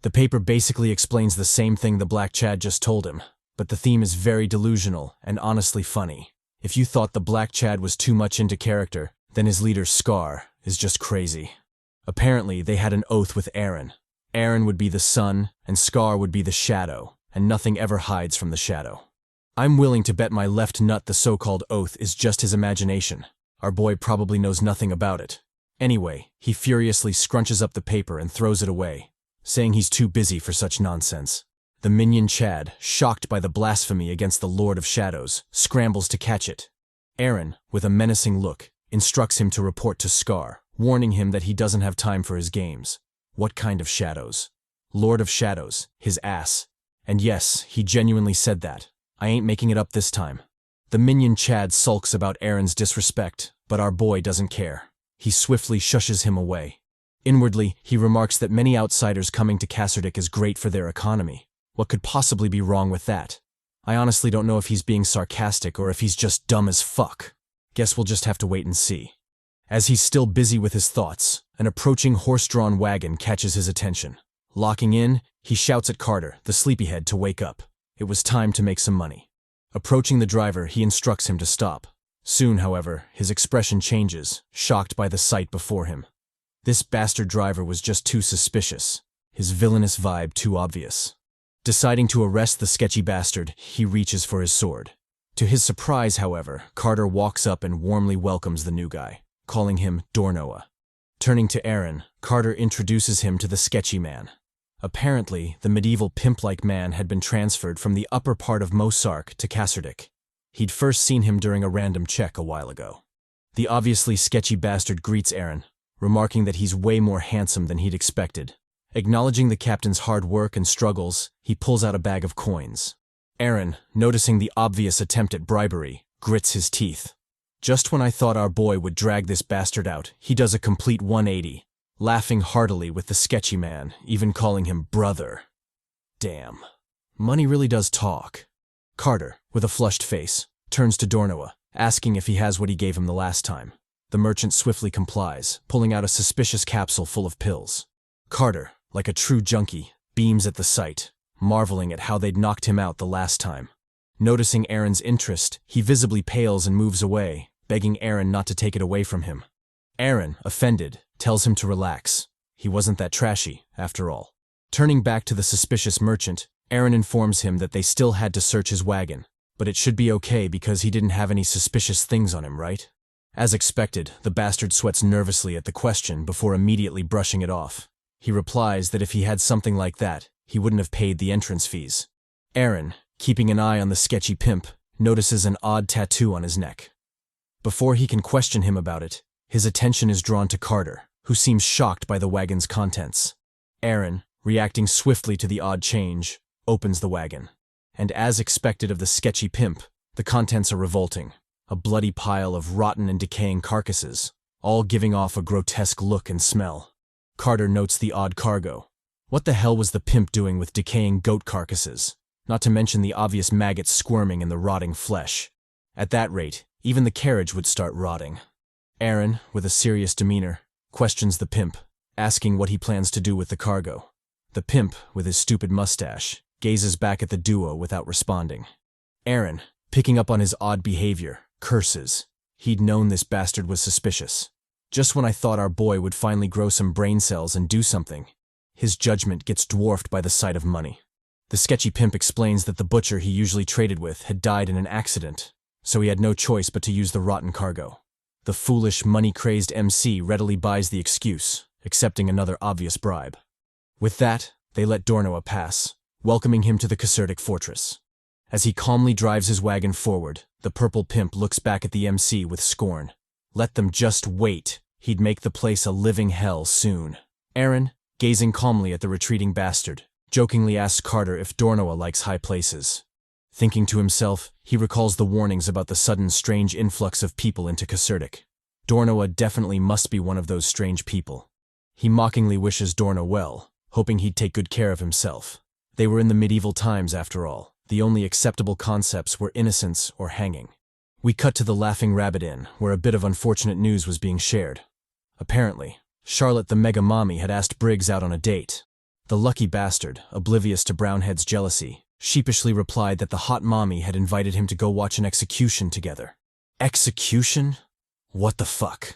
The paper basically explains the same thing the Black Chad just told him, but the theme is very delusional and honestly funny. If you thought the Black Chad was too much into character, then his leader Scar is just crazy. Apparently, they had an oath with Aaron. Aaron would be the sun, and Scar would be the shadow, and nothing ever hides from the shadow. I'm willing to bet my left nut the so-called oath is just his imagination. Our boy probably knows nothing about it. Anyway, he furiously scrunches up the paper and throws it away, saying he's too busy for such nonsense. The minion Chad, shocked by the blasphemy against the Lord of Shadows, scrambles to catch it. Aaron, with a menacing look, instructs him to report to Scar, warning him that he doesn't have time for his games. What kind of shadows? Lord of Shadows, his ass. And yes, he genuinely said that. I ain't making it up this time. The minion Chad sulks about Aaron's disrespect, but our boy doesn't care. He swiftly shushes him away. Inwardly, he remarks that many outsiders coming to CHADY is great for their economy. What could possibly be wrong with that? I honestly don't know if he's being sarcastic or if he's just dumb as fuck. Guess we'll just have to wait and see. As he's still busy with his thoughts, an approaching horse-drawn wagon catches his attention. Locking in, he shouts at Carter, the sleepyhead, to wake up. It was time to make some money. Approaching the driver, he instructs him to stop. Soon, however, his expression changes, shocked by the sight before him. This bastard driver was just too suspicious, his villainous vibe too obvious. Deciding to arrest the sketchy bastard, he reaches for his sword. To his surprise, however, Carter walks up and warmly welcomes the new guy, calling him Dornoa. Turning to Aaron, Carter introduces him to the sketchy man. Apparently, the medieval pimp-like man had been transferred from the upper part of Mosark to CHADY. He'd first seen him during a random check a while ago. The obviously sketchy bastard greets Aaron, remarking that he's way more handsome than he'd expected. Acknowledging the captain's hard work and struggles, he pulls out a bag of coins. Aaron, noticing the obvious attempt at bribery, grits his teeth. Just when I thought our boy would drag this bastard out, he does a complete 180, laughing heartily with the sketchy man, even calling him brother. Damn. Money really does talk. Carter, with a flushed face, turns to Dornoa, asking if he has what he gave him the last time. The merchant swiftly complies, pulling out a suspicious capsule full of pills. Carter, like a true junkie, beams at the sight, marveling at how they'd knocked him out the last time. Noticing Aaron's interest, he visibly pales and moves away, begging Aaron not to take it away from him. Aaron, offended, tells him to relax. He wasn't that trashy, after all. Turning back to the suspicious merchant, Aaron informs him that they still had to search his wagon, but it should be okay because he didn't have any suspicious things on him, right? As expected, the bastard sweats nervously at the question before immediately brushing it off. He replies that if he had something like that, he wouldn't have paid the entrance fees. Aaron, keeping an eye on the sketchy pimp, notices an odd tattoo on his neck. Before he can question him about it, his attention is drawn to Carter, who seems shocked by the wagon's contents. Aaron, reacting swiftly to the odd change, opens the wagon. And as expected of the sketchy pimp, the contents are revolting. A bloody pile of rotten and decaying carcasses, all giving off a grotesque look and smell. Carter notes the odd cargo. What the hell was the pimp doing with decaying goat carcasses? Not to mention the obvious maggots squirming in the rotting flesh. At that rate, even the carriage would start rotting. Aaron, with a serious demeanor, questions the pimp, asking what he plans to do with the cargo. The pimp, with his stupid mustache, gazes back at the duo without responding. Aaron, picking up on his odd behavior, curses. He'd known this bastard was suspicious. Just when I thought our boy would finally grow some brain cells and do something, his judgment gets dwarfed by the sight of money. The sketchy pimp explains that the butcher he usually traded with had died in an accident, so he had no choice but to use the rotten cargo. The foolish, money-crazed MC readily buys the excuse, accepting another obvious bribe. With that, they let Dornoa pass, welcoming him to the CHADY fortress. As he calmly drives his wagon forward, the purple pimp looks back at the MC with scorn. Let them just wait. He'd make the place a living hell soon. Aaron, gazing calmly at the retreating bastard, jokingly asks Carter if Dornoa likes high places. Thinking to himself, he recalls the warnings about the sudden strange influx of people into CHADY. Dornoa definitely must be one of those strange people. He mockingly wishes Dornoa well, hoping he'd take good care of himself. They were in the medieval times after all. The only acceptable concepts were innocence or hanging. We cut to the Laughing Rabbit Inn, where a bit of unfortunate news was being shared. Apparently, Charlotte the Mega Mommy had asked Briggs out on a date. The lucky bastard, oblivious to Brownhead's jealousy, sheepishly replied that the hot mommy had invited him to go watch an execution together. Execution? What the fuck?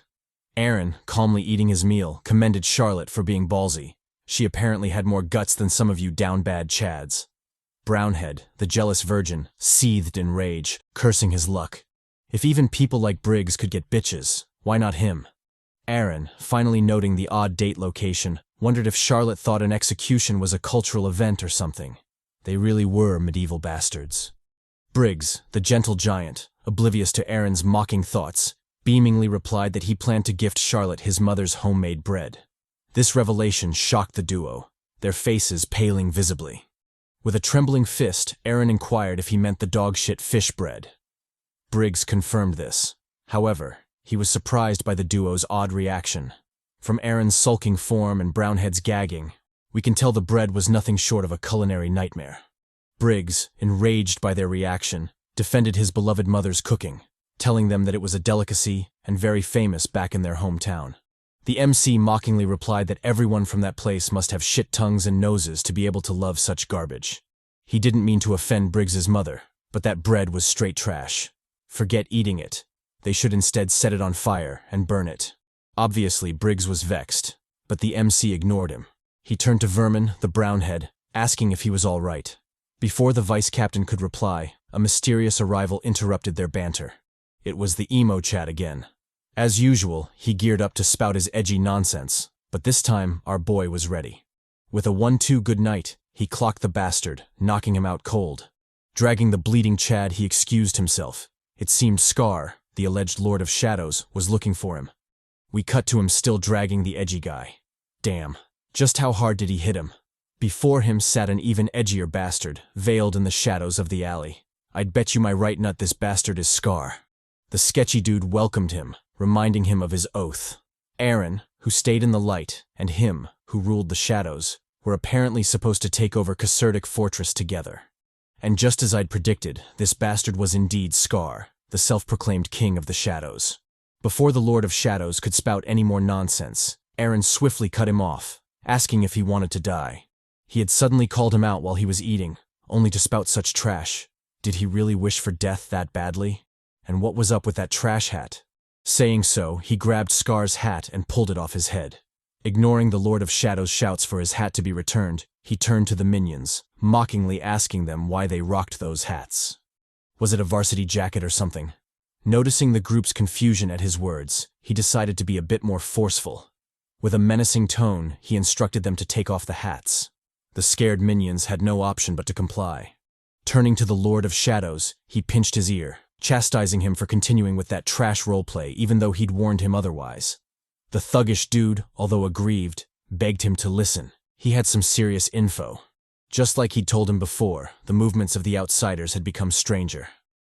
Aaron, calmly eating his meal, commended Charlotte for being ballsy. She apparently had more guts than some of you down-bad chads. Brownhead, the jealous virgin, seethed in rage, cursing his luck. If even people like Briggs could get bitches, why not him? Aaron, finally noting the odd date location, wondered if Charlotte thought an execution was a cultural event or something. They really were medieval bastards. Briggs, the gentle giant, oblivious to Aaron's mocking thoughts, beamingly replied that he planned to gift Charlotte his mother's homemade bread. This revelation shocked the duo, their faces paling visibly. With a trembling fist, Aaron inquired if he meant the dog-shit fish bread. Briggs confirmed this. However, he was surprised by the duo's odd reaction. From Aaron's sulking form and Brownhead's gagging, we can tell the bread was nothing short of a culinary nightmare. Briggs, enraged by their reaction, defended his beloved mother's cooking, telling them that it was a delicacy and very famous back in their hometown. The MC mockingly replied that everyone from that place must have shit tongues and noses to be able to love such garbage. He didn't mean to offend Briggs's mother, but that bread was straight trash. Forget eating it. They should instead set it on fire and burn it. Obviously, Briggs was vexed, but the MC ignored him. He turned to Vermin, the brownhead, asking if he was all right. Before the vice captain could reply, a mysterious arrival interrupted their banter. It was the emo Chad again. As usual, he geared up to spout his edgy nonsense, but this time our boy was ready. With a 1-2 good night, he clocked the bastard, knocking him out cold. Dragging the bleeding Chad, he excused himself. It seemed Scar, the alleged Lord of Shadows, was looking for him. We cut to him still dragging the edgy guy. Damn, just how hard did he hit him? Before him sat an even edgier bastard, veiled in the shadows of the alley. I'd bet you my right nut this bastard is Scar. The sketchy dude welcomed him, reminding him of his oath. Aaron, who stayed in the light, and him, who ruled the shadows, were apparently supposed to take over Caserdic Fortress together. And just as I'd predicted, this bastard was indeed Scar, the self-proclaimed king of the shadows. Before the Lord of Shadows could spout any more nonsense, Aaron swiftly cut him off, asking if he wanted to die. He had suddenly called him out while he was eating, only to spout such trash. Did he really wish for death that badly? And what was up with that trash hat? Saying so, he grabbed Scar's hat and pulled it off his head. Ignoring the Lord of Shadows' shouts for his hat to be returned, he turned to the minions, mockingly asking them why they rocked those hats. Was it a varsity jacket or something? Noticing the group's confusion at his words, he decided to be a bit more forceful. With a menacing tone, he instructed them to take off the hats. The scared minions had no option but to comply. Turning to the Lord of Shadows, he pinched his ear, chastising him for continuing with that trash roleplay even though he'd warned him otherwise. The thuggish dude, although aggrieved, begged him to listen. He had some serious info. Just like he'd told him before, the movements of the outsiders had become stranger.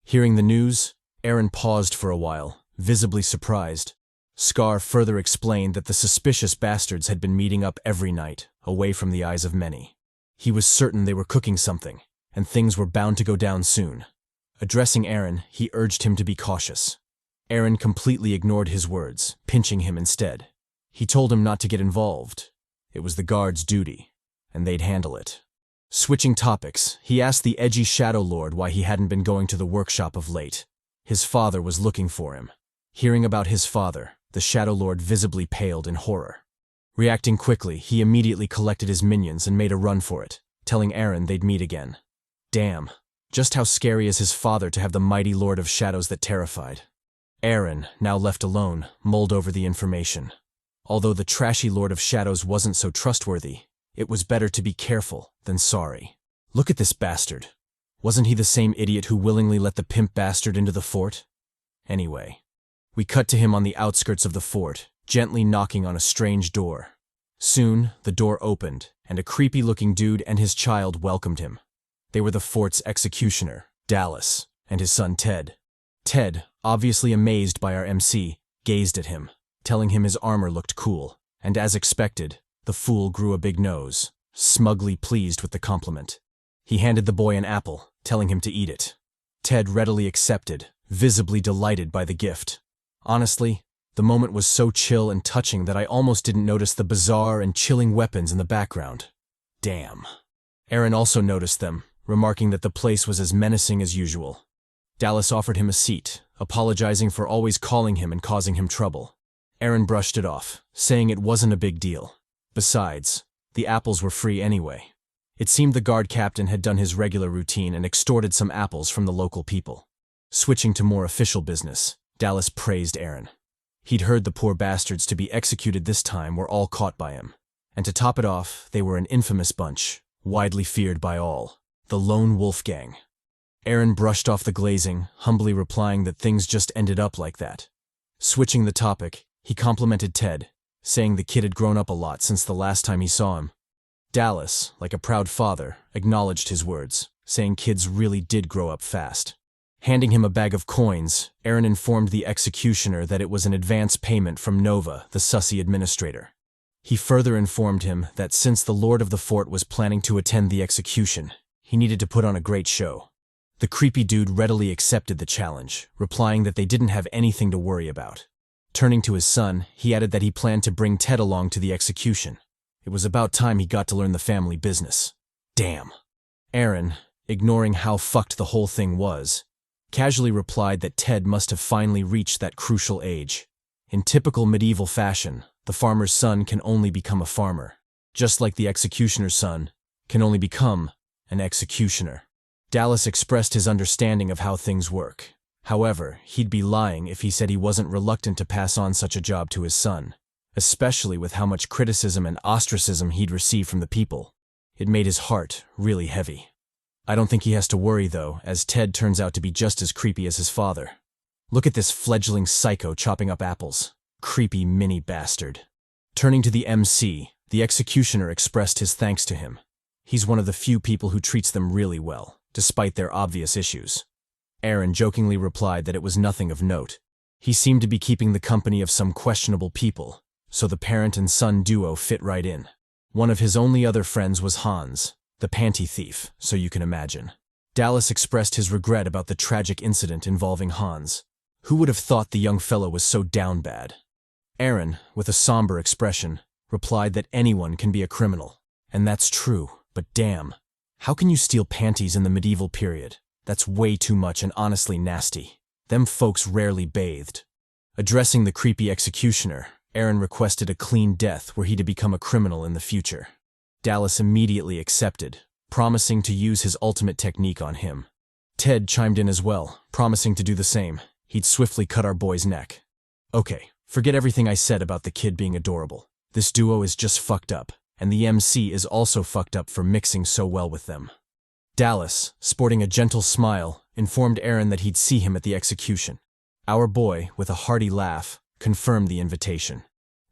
Hearing the news, Aaron paused for a while, visibly surprised. Scar further explained that the suspicious bastards had been meeting up every night, away from the eyes of many. He was certain they were cooking something, and things were bound to go down soon. Addressing Aaron, he urged him to be cautious. Aaron completely ignored his words, pinching him instead. He told him not to get involved. It was the guard's duty, and they'd handle it. Switching topics, he asked the edgy Shadow Lord why he hadn't been going to the workshop of late. His father was looking for him. Hearing about his father, the Shadow Lord visibly paled in horror. Reacting quickly, he immediately collected his minions and made a run for it, telling Aaron they'd meet again. Damn, just how scary is his father to have the mighty Lord of Shadows that terrified. Aaron, now left alone, mulled over the information. Although the trashy Lord of Shadows wasn't so trustworthy, it was better to be careful than sorry. Look at this bastard. Wasn't he the same idiot who willingly let the pimp bastard into the fort? Anyway, we cut to him on the outskirts of the fort, gently knocking on a strange door. Soon, the door opened, and a creepy-looking dude and his child welcomed him. They were the fort's executioner, Dallas, and his son Ted. Ted, obviously amazed by our MC, gazed at him, telling him his armor looked cool, and as expected, the fool grew a big nose, smugly pleased with the compliment. He handed the boy an apple, telling him to eat it. Ted readily accepted, visibly delighted by the gift. Honestly, the moment was so chill and touching that I almost didn't notice the bizarre and chilling weapons in the background. Damn. Aaron also noticed them, remarking that the place was as menacing as usual. Dallas offered him a seat, apologizing for always calling him and causing him trouble. Aaron brushed it off, saying it wasn't a big deal. Besides, the apples were free anyway. It seemed the guard captain had done his regular routine and extorted some apples from the local people. Switching to more official business, Dallas praised Aaron. He'd heard the poor bastards to be executed this time were all caught by him. And to top it off, they were an infamous bunch, widely feared by all, the Lone Wolf Gang. Aaron brushed off the glazing, humbly replying that things just ended up like that. Switching the topic, he complimented Ted, saying the kid had grown up a lot since the last time he saw him. Dallas, like a proud father, acknowledged his words, saying kids really did grow up fast. Handing him a bag of coins, Aaron informed the executioner that it was an advance payment from Nova, the sussy administrator. He further informed him that since the Lord of the Fort was planning to attend the execution, he needed to put on a great show. The creepy dude readily accepted the challenge, replying that they didn't have anything to worry about. Turning to his son, he added that he planned to bring Ted along to the execution. It was about time he got to learn the family business. Damn. Aaron, ignoring how fucked the whole thing was, casually replied that Ted must have finally reached that crucial age. In typical medieval fashion, the farmer's son can only become a farmer, just like the executioner's son can only become an executioner. Dallas expressed his understanding of how things work. However, he'd be lying if he said he wasn't reluctant to pass on such a job to his son, especially with how much criticism and ostracism he'd received from the people. It made his heart really heavy. I don't think he has to worry, though, as Ted turns out to be just as creepy as his father. Look at this fledgling psycho chopping up apples. Creepy mini bastard. Turning to the MC, the executioner expressed his thanks to him. He's one of the few people who treats them really well, despite their obvious issues. Aaron jokingly replied that it was nothing of note. He seemed to be keeping the company of some questionable people, so the parent and son duo fit right in. One of his only other friends was Hans, the panty thief, so you can imagine. Dallas expressed his regret about the tragic incident involving Hans. Who would have thought the young fellow was so down bad? Aaron, with a somber expression, replied that anyone can be a criminal. And that's true, but damn. How can you steal panties in the medieval period? That's way too much and honestly nasty. Them folks rarely bathed. Addressing the creepy executioner, Aaron requested a clean death were he to become a criminal in the future. Dallas immediately accepted, promising to use his ultimate technique on him. Ted chimed in as well, promising to do the same. He'd swiftly cut our boy's neck. Okay, forget everything I said about the kid being adorable. This duo is just fucked up, and the MC is also fucked up for mixing so well with them. Dallas, sporting a gentle smile, informed Aaron that he'd see him at the execution. Our boy, with a hearty laugh, confirmed the invitation.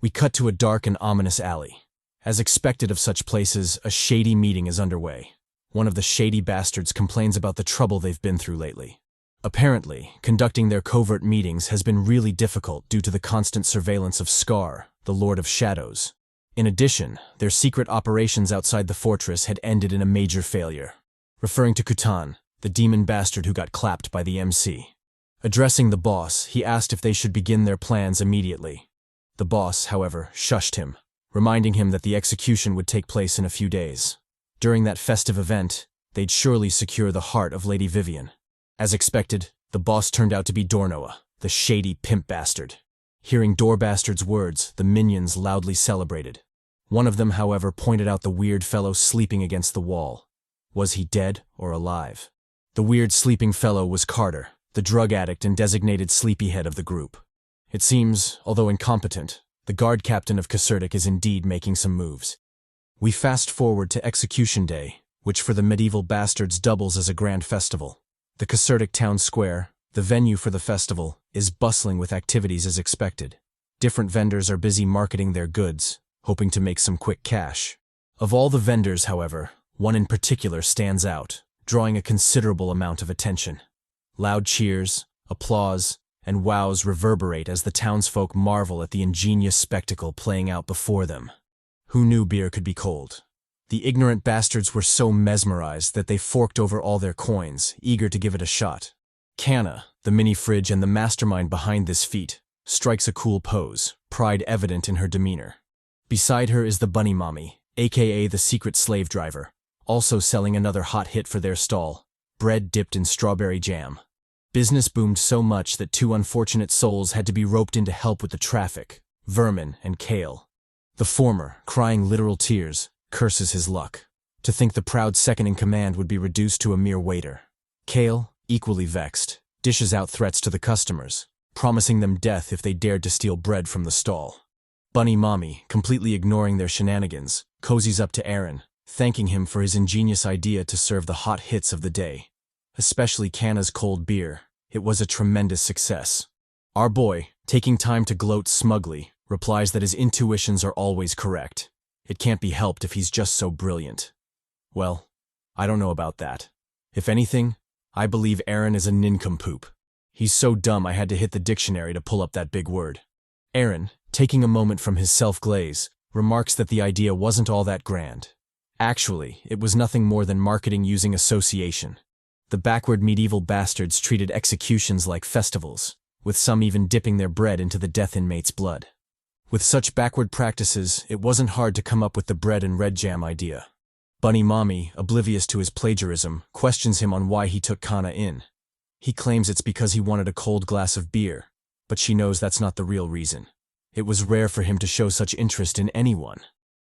We cut to a dark and ominous alley. As expected of such places, a shady meeting is underway. One of the shady bastards complains about the trouble they've been through lately. Apparently, conducting their covert meetings has been really difficult due to the constant surveillance of Scar, the Lord of Shadows. In addition, their secret operations outside the fortress had ended in a major failure. Referring to Kutan, the demon bastard who got clapped by the MC. Addressing the boss, he asked if they should begin their plans immediately. The boss, however, shushed him, reminding him that the execution would take place in a few days. During that festive event, they'd surely secure the heart of Lady Vivian. As expected, the boss turned out to be Dornoa, the shady pimp bastard. Hearing Doorbastard's words, the minions loudly celebrated. One of them, however, pointed out the weird fellow sleeping against the wall. Was he dead or alive? The weird sleeping fellow was Carter, the drug addict and designated sleepyhead of the group. It seems, although incompetent, the guard captain of Casertic is indeed making some moves. We fast forward to Execution Day, which for the medieval bastards doubles as a grand festival. The Casertic town square, the venue for the festival, is bustling with activities as expected. Different vendors are busy marketing their goods, hoping to make some quick cash. Of all the vendors, however, one in particular stands out, drawing a considerable amount of attention. Loud cheers, applause, and wows reverberate as the townsfolk marvel at the ingenious spectacle playing out before them. Who knew beer could be cold? The ignorant bastards were so mesmerized that they forked over all their coins, eager to give it a shot. Canna, the mini-fridge and the mastermind behind this feat, strikes a cool pose, pride evident in her demeanor. Beside her is the Bunny Mommy, aka the secret slave driver, also selling another hot hit for their stall, bread dipped in strawberry jam. Business boomed so much that two unfortunate souls had to be roped in to help with the traffic, Vermin and Kale. The former, crying literal tears, curses his luck. To think the proud second-in-command would be reduced to a mere waiter. Kale, equally vexed, dishes out threats to the customers, promising them death if they dared to steal bread from the stall. Bunny Mommy, completely ignoring their shenanigans, cozies up to Aaron, thanking him for his ingenious idea to serve the hot hits of the day. Especially Canna's cold beer, it was a tremendous success. Our boy, taking time to gloat smugly, replies that his intuitions are always correct. It can't be helped if he's just so brilliant. Well, I don't know about that. If anything, I believe Aaron is a nincompoop. He's so dumb I had to hit the dictionary to pull up that big word. Aaron, taking a moment from his self-glaze, remarks that the idea wasn't all that grand. Actually, it was nothing more than marketing using association. The backward medieval bastards treated executions like festivals, with some even dipping their bread into the death inmate's blood. With such backward practices, it wasn't hard to come up with the bread and red jam idea. Bunny Mommy, oblivious to his plagiarism, questions him on why he took Kana in. He claims it's because he wanted a cold glass of beer, but she knows that's not the real reason. It was rare for him to show such interest in anyone.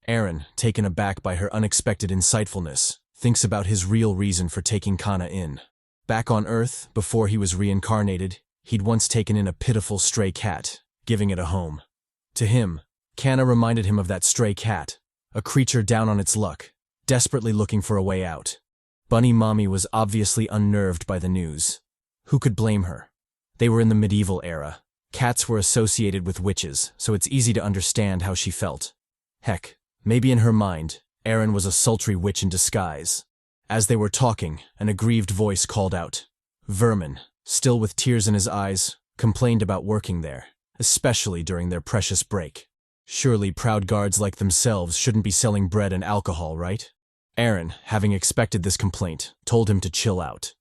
Aaron, taken aback by her unexpected insightfulness, thinks about his real reason for taking Kana in. Back on Earth, before he was reincarnated, he'd once taken in a pitiful stray cat, giving it a home. To him, Kana reminded him of that stray cat, a creature down on its luck, desperately looking for a way out. Bunny Mommy was obviously unnerved by the news. Who could blame her? They were in the medieval era. Cats were associated with witches, so it's easy to understand how she felt. Heck, maybe in her mind, Aaron was a sultry witch in disguise. As they were talking, an aggrieved voice called out. Vermin, still with tears in his eyes, complained about working there, especially during their precious break. Surely proud guards like themselves shouldn't be selling bread and alcohol, right? Aaron, having expected this complaint, told him to chill out.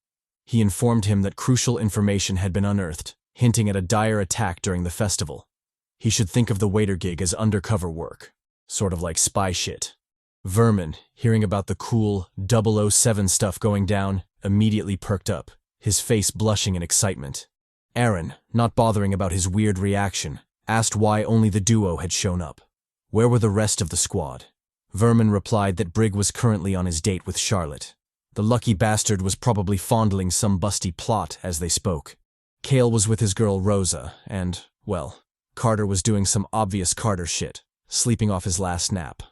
He informed him that crucial information had been unearthed, hinting at a dire attack during the festival. He should think of the waiter gig as undercover work, sort of like spy shit. Vermin, hearing about the cool 007 stuff going down, immediately perked up, his face blushing in excitement. Aaron, not bothering about his weird reaction, asked why only the duo had shown up. Where were the rest of the squad? Vermin replied that Brig was currently on his date with Charlotte. The lucky bastard was probably fondling some busty plot as they spoke. Cale was with his girl Rosa, and, well, Carter was doing some obvious Carter shit, sleeping off his last nap.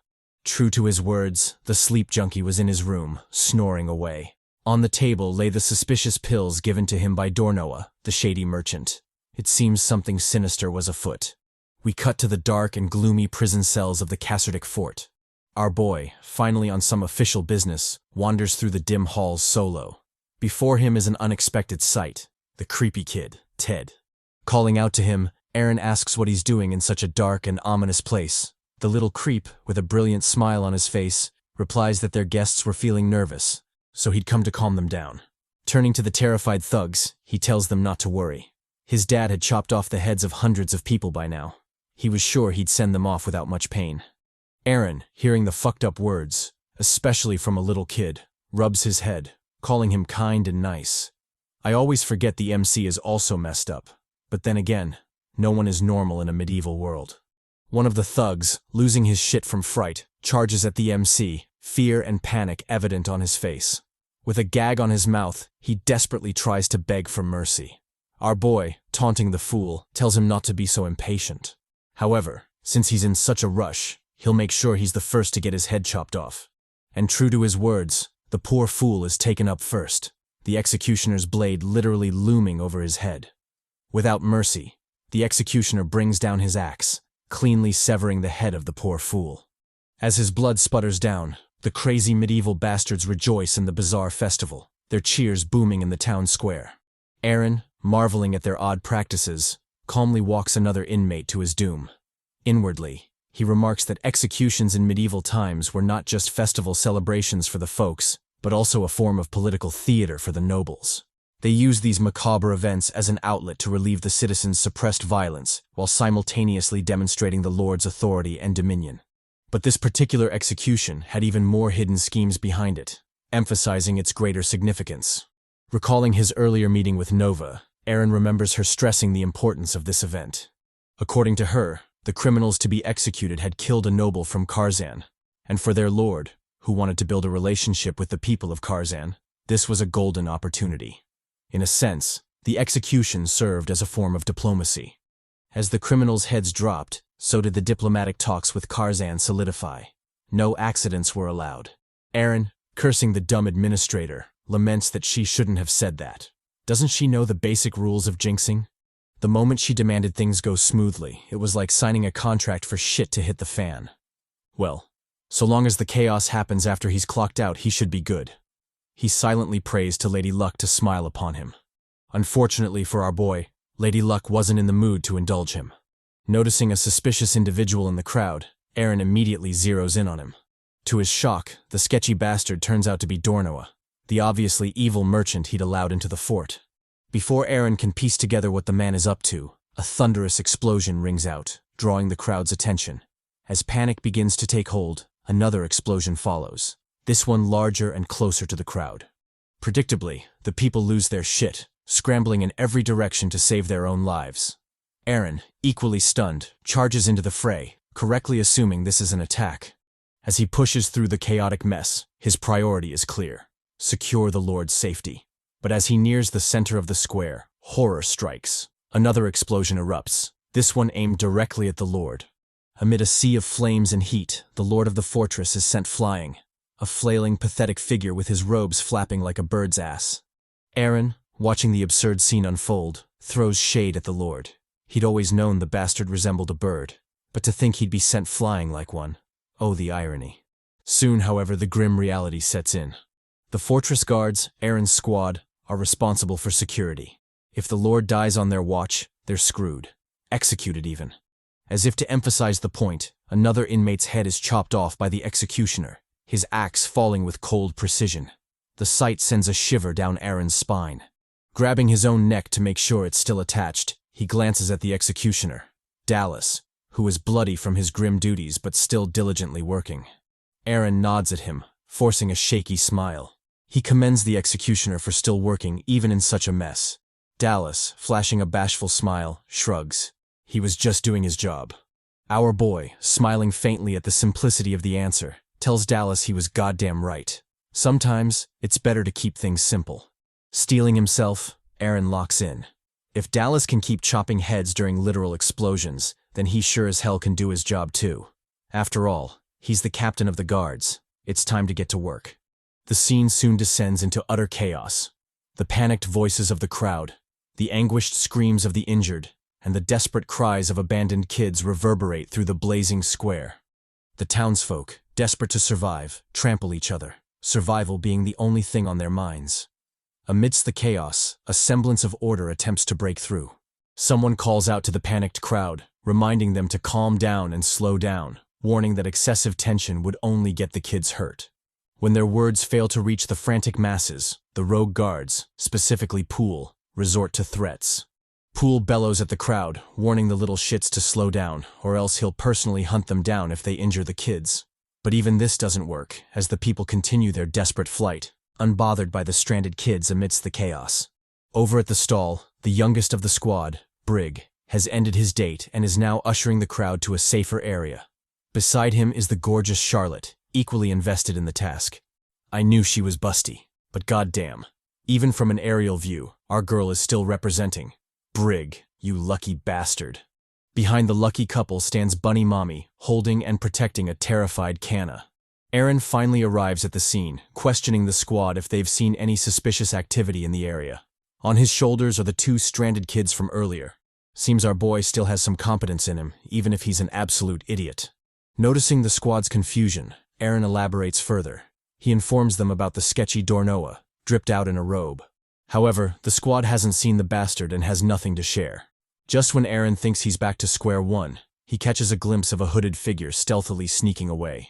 True to his words, the sleep junkie was in his room, snoring away. On the table lay the suspicious pills given to him by Dornoa, the shady merchant. It seems something sinister was afoot. We cut to the dark and gloomy prison cells of the Kasserdic fort. Our boy, finally on some official business, wanders through the dim halls solo. Before him is an unexpected sight, the creepy kid, Ted. Calling out to him, Aaron asks what he's doing in such a dark and ominous place. The little creep, with a brilliant smile on his face, replies that their guests were feeling nervous, so he'd come to calm them down. Turning to the terrified thugs, he tells them not to worry. His dad had chopped off the heads of hundreds of people by now. He was sure he'd send them off without much pain. Aaron, hearing the fucked up words, especially from a little kid, rubs his head, calling him kind and nice. I always forget the MC is also messed up, but then again, no one is normal in a medieval world. One of the thugs, losing his shit from fright, charges at the MC, fear and panic evident on his face. With a gag on his mouth, he desperately tries to beg for mercy. Our boy, taunting the fool, tells him not to be so impatient. However, since he's in such a rush, he'll make sure he's the first to get his head chopped off. And true to his words, the poor fool is taken up first, the executioner's blade literally looming over his head. Without mercy, the executioner brings down his axe, cleanly severing the head of the poor fool. As his blood sputters down, the crazy medieval bastards rejoice in the bizarre festival, their cheers booming in the town square. Aaron, marveling at their odd practices, calmly walks another inmate to his doom. Inwardly, he remarks that executions in medieval times were not just festival celebrations for the folks, but also a form of political theater for the nobles. They used these macabre events as an outlet to relieve the citizens' suppressed violence, while simultaneously demonstrating the Lord's authority and dominion. But this particular execution had even more hidden schemes behind it, emphasizing its greater significance. Recalling his earlier meeting with Nova, Aaron remembers her stressing the importance of this event. According to her, the criminals to be executed had killed a noble from Karzan, and for their lord, who wanted to build a relationship with the people of Karzan, this was a golden opportunity. In a sense, the execution served as a form of diplomacy. As the criminals' heads dropped, so did the diplomatic talks with Karzan solidify. No accidents were allowed. Aaron, cursing the dumb administrator, laments that she shouldn't have said that. Doesn't she know the basic rules of jinxing? The moment she demanded things go smoothly, it was like signing a contract for shit to hit the fan. Well, so long as the chaos happens after he's clocked out, he should be good. he silently prays to Lady Luck to smile upon him. Unfortunately for our boy, Lady Luck wasn't in the mood to indulge him. Noticing a suspicious individual in the crowd, Aaron immediately zeroes in on him. To his shock, the sketchy bastard turns out to be Dornoa, the obviously evil merchant he'd allowed into the fort. Before Aaron can piece together what the man is up to, a thunderous explosion rings out, drawing the crowd's attention. As panic begins to take hold, another explosion follows, this one larger and closer to the crowd. Predictably, the people lose their shit, scrambling in every direction to save their own lives. Aaron, equally stunned, charges into the fray, correctly assuming this is an attack. As he pushes through the chaotic mess, his priority is clear: secure the Lord's safety. But as he nears the center of the square, horror strikes. Another explosion erupts, this one aimed directly at the Lord. Amid a sea of flames and heat, the Lord of the fortress is sent flying, a flailing, pathetic figure with his robes flapping like a bird's ass. Aaron, watching the absurd scene unfold, throws shade at the Lord. He'd always known the bastard resembled a bird, but to think he'd be sent flying like one. Oh, the irony. Soon, however, the grim reality sets in. The fortress guards, Aaron's squad, are responsible for security. If the Lord dies on their watch, they're screwed. Executed even. As if to emphasize the point, another inmate's head is chopped off by the executioner, his axe falling with cold precision. The sight sends a shiver down Aaron's spine. Grabbing his own neck to make sure it's still attached, he glances at the executioner, Dallas, who is bloody from his grim duties but still diligently working. Aaron nods at him, forcing a shaky smile. He commends the executioner for still working even in such a mess. Dallas, flashing a bashful smile, shrugs. He was just doing his job. Our boy, smiling faintly at the simplicity of the answer, tells Dallas he was goddamn right. Sometimes, it's better to keep things simple. Steeling himself, Aaron locks in. If Dallas can keep chopping heads during literal explosions, then he sure as hell can do his job too. After all, he's the captain of the guards. It's time to get to work. The scene soon descends into utter chaos. The panicked voices of the crowd, the anguished screams of the injured, and the desperate cries of abandoned kids reverberate through the blazing square. The townsfolk, desperate to survive, trample each other, survival being the only thing on their minds. Amidst the chaos, a semblance of order attempts to break through. Someone calls out to the panicked crowd, reminding them to calm down and slow down, warning that excessive tension would only get the kids hurt. When their words fail to reach the frantic masses, the rogue guards, specifically Poole, resort to threats. Poole bellows at the crowd, warning the little shits to slow down, or else he'll personally hunt them down if they injure the kids. But even this doesn't work, as the people continue their desperate flight, unbothered by the stranded kids amidst the chaos. Over at the stall, the youngest of the squad, Brig, has ended his date and is now ushering the crowd to a safer area. Beside him is the gorgeous Charlotte, equally invested in the task. I knew she was busty, but goddamn. Even from an aerial view, our girl is still representing. Brig, you lucky bastard. Behind the lucky couple stands Bunny Mommy, holding and protecting a terrified Canna. Aaron finally arrives at the scene, questioning the squad if they've seen any suspicious activity in the area. On his shoulders are the two stranded kids from earlier. Seems our boy still has some competence in him, even if he's an absolute idiot. Noticing the squad's confusion, Aaron elaborates further. He informs them about the sketchy Dornoa, dripped out in a robe. However, the squad hasn't seen the bastard and has nothing to share. Just when Aaron thinks he's back to square one, he catches a glimpse of a hooded figure stealthily sneaking away.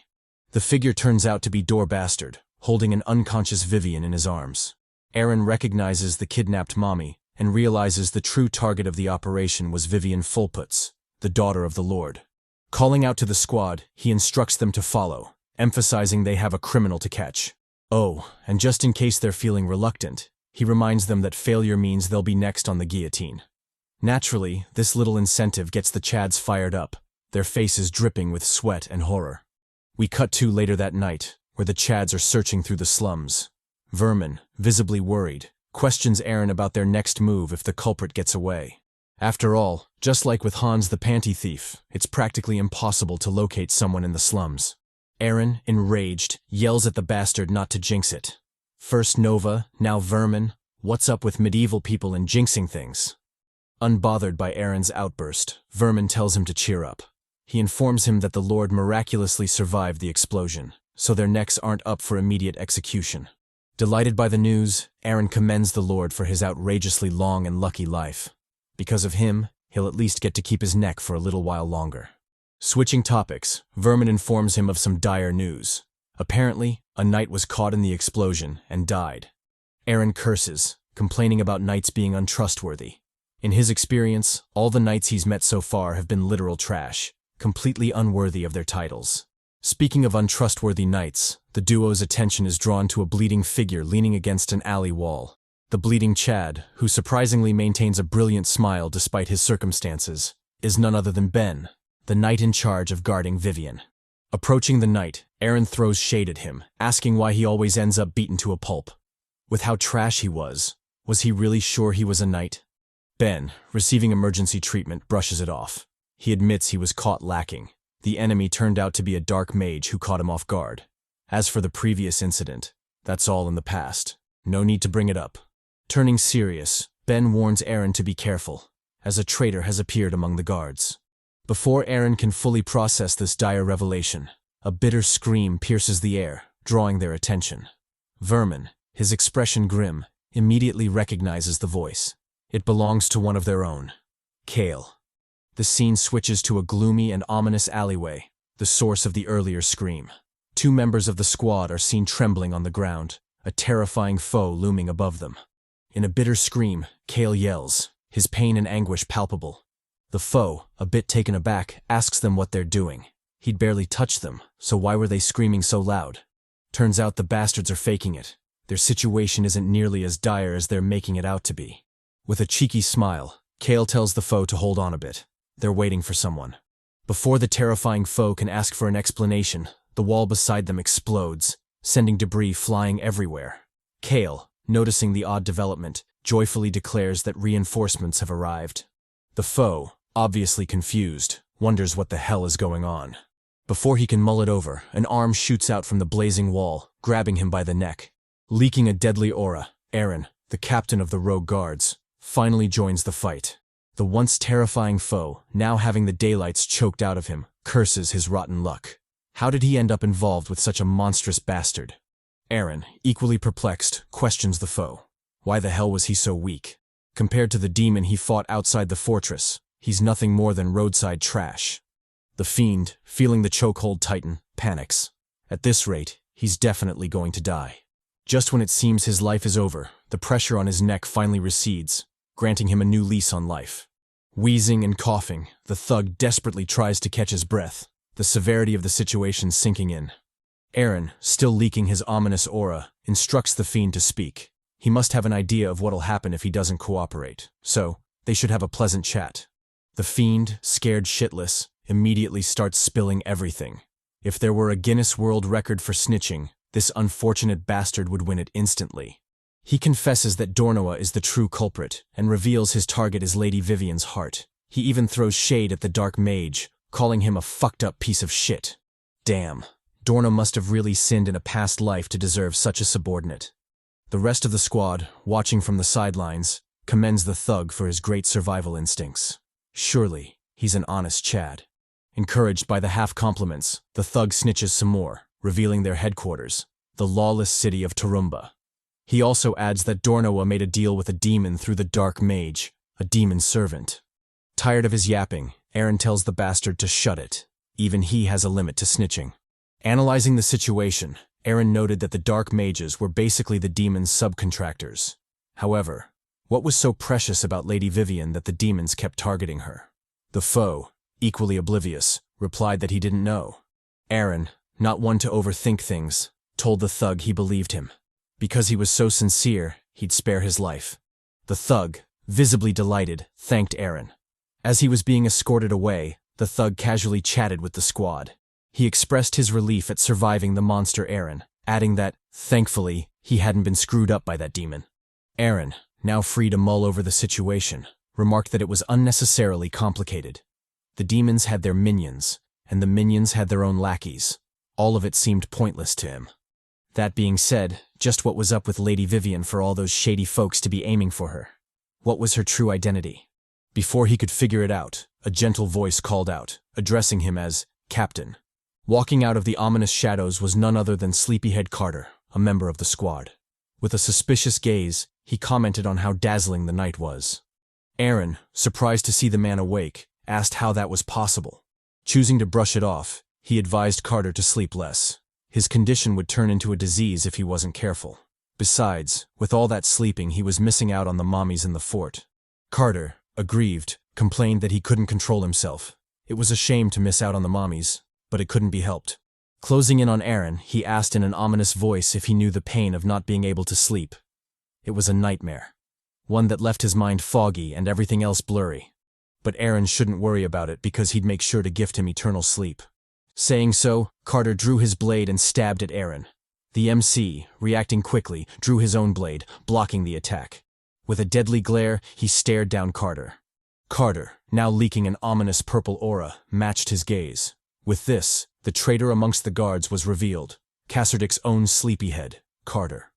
The figure turns out to be Dor Bastard, holding an unconscious Vivian in his arms. Aaron recognizes the kidnapped mommy and realizes the true target of the operation was Vivian Fulputs, the daughter of the Lord. Calling out to the squad, he instructs them to follow, emphasizing they have a criminal to catch. Oh, and just in case they're feeling reluctant, he reminds them that failure means they'll be next on the guillotine. Naturally, this little incentive gets the Chads fired up, their faces dripping with sweat and horror. We cut to later that night, where the Chads are searching through the slums. Vermin, visibly worried, questions Aaron about their next move if the culprit gets away. After all, just like with Hans the Panty Thief, it's practically impossible to locate someone in the slums. Aaron, enraged, yells at the bastard not to jinx it. First Nova, now Vermin, what's up with medieval people and jinxing things? Unbothered by Aaron's outburst, Vermin tells him to cheer up. He informs him that the Lord miraculously survived the explosion, so their necks aren't up for immediate execution. Delighted by the news, Aaron commends the Lord for his outrageously long and lucky life. Because of him, he'll at least get to keep his neck for a little while longer. Switching topics, Vermin informs him of some dire news. Apparently, a knight was caught in the explosion and died. Aaron curses, complaining about knights being untrustworthy. In his experience, all the knights he's met so far have been literal trash, completely unworthy of their titles. Speaking of untrustworthy knights, the duo's attention is drawn to a bleeding figure leaning against an alley wall. The bleeding Chad, who surprisingly maintains a brilliant smile despite his circumstances, is none other than Ben, the knight in charge of guarding Vivian. Approaching the knight, Aaron throws shade at him, asking why he always ends up beaten to a pulp. With how trash he was he really sure he was a knight? Ben, receiving emergency treatment, brushes it off. He admits he was caught lacking. The enemy turned out to be a dark mage who caught him off guard. As for the previous incident, that's all in the past. No need to bring it up. Turning serious, Ben warns Aaron to be careful, as a traitor has appeared among the guards. Before Aaron can fully process this dire revelation, a bitter scream pierces the air, drawing their attention. Vermin, his expression grim, immediately recognizes the voice. It belongs to one of their own. Kale. The scene switches to a gloomy and ominous alleyway, the source of the earlier scream. Two members of the squad are seen trembling on the ground, a terrifying foe looming above them. In a bitter scream, Kale yells, his pain and anguish palpable. The foe, a bit taken aback, asks them what they're doing. He'd barely touched them, so why were they screaming so loud? Turns out the bastards are faking it. Their situation isn't nearly as dire as they're making it out to be. With a cheeky smile, Kale tells the foe to hold on a bit. They're waiting for someone. Before the terrifying foe can ask for an explanation, the wall beside them explodes, sending debris flying everywhere. Kale, noticing the odd development, joyfully declares that reinforcements have arrived. The foe, obviously confused, wonders what the hell is going on. Before he can mull it over, an arm shoots out from the blazing wall, grabbing him by the neck. Leaking a deadly aura, Aaron, the captain of the rogue guards, finally joins the fight. The once terrifying foe, now having the daylights choked out of him, curses his rotten luck. How did he end up involved with such a monstrous bastard? Aaron, equally perplexed, questions the foe. Why the hell was he so weak? Compared to the demon he fought outside the fortress, he's nothing more than roadside trash. The fiend, feeling the chokehold tighten, panics. At this rate, he's definitely going to die. Just when it seems his life is over, the pressure on his neck finally recedes, granting him a new lease on life. Wheezing and coughing, the thug desperately tries to catch his breath, the severity of the situation sinking in. Aaron, still leaking his ominous aura, instructs the fiend to speak. He must have an idea of what'll happen if he doesn't cooperate, so they should have a pleasant chat. The fiend, scared shitless, immediately starts spilling everything. If there were a Guinness World Record for snitching, this unfortunate bastard would win it instantly. He confesses that Dornoa is the true culprit and reveals his target is Lady Vivian's heart. He even throws shade at the dark mage, calling him a fucked up piece of shit. Damn, Dornoa must have really sinned in a past life to deserve such a subordinate. The rest of the squad, watching from the sidelines, commends the thug for his great survival instincts. Surely, he's an honest Chad. Encouraged by the half-compliments, the thug snitches some more, revealing their headquarters, the lawless city of Tarumba. He also adds that Dornoa made a deal with a demon through the dark mage, a demon servant. Tired of his yapping, Aaron tells the bastard to shut it. Even he has a limit to snitching. Analyzing the situation, Aaron noted that the dark mages were basically the demon's subcontractors. However, what was so precious about Lady Vivian that the demons kept targeting her? The foe, equally oblivious, replied that he didn't know. Aaron, not one to overthink things, told the thug he believed him. Because he was so sincere, he'd spare his life. The thug, visibly delighted, thanked Aaron. As he was being escorted away, the thug casually chatted with the squad. He expressed his relief at surviving the monster Aaron, adding that, thankfully, he hadn't been screwed up by that demon. Aaron, now free to mull over the situation, remarked that it was unnecessarily complicated. The demons had their minions, and the minions had their own lackeys. All of it seemed pointless to him. That being said, just what was up with Lady Vivian for all those shady folks to be aiming for her? What was her true identity? Before he could figure it out, a gentle voice called out, addressing him as Captain. Walking out of the ominous shadows was none other than Sleepyhead Carter, a member of the squad. With a suspicious gaze, he commented on how dazzling the night was. Aaron, surprised to see the man awake, asked how that was possible. Choosing to brush it off, he advised Carter to sleep less. His condition would turn into a disease if he wasn't careful. Besides, with all that sleeping, he was missing out on the mommies in the fort. Carter, aggrieved, complained that he couldn't control himself. It was a shame to miss out on the mommies, but it couldn't be helped. Closing in on Aaron, he asked in an ominous voice if he knew the pain of not being able to sleep. It was a nightmare. One that left his mind foggy and everything else blurry. But Aaron shouldn't worry about it because he'd make sure to gift him eternal sleep. Saying so, Carter drew his blade and stabbed at Aaron. The MC, reacting quickly, drew his own blade, blocking the attack. With a deadly glare, he stared down Carter. Carter, now leaking an ominous purple aura, matched his gaze. With this, the traitor amongst the guards was revealed. Cassardic's own sleepyhead, Carter.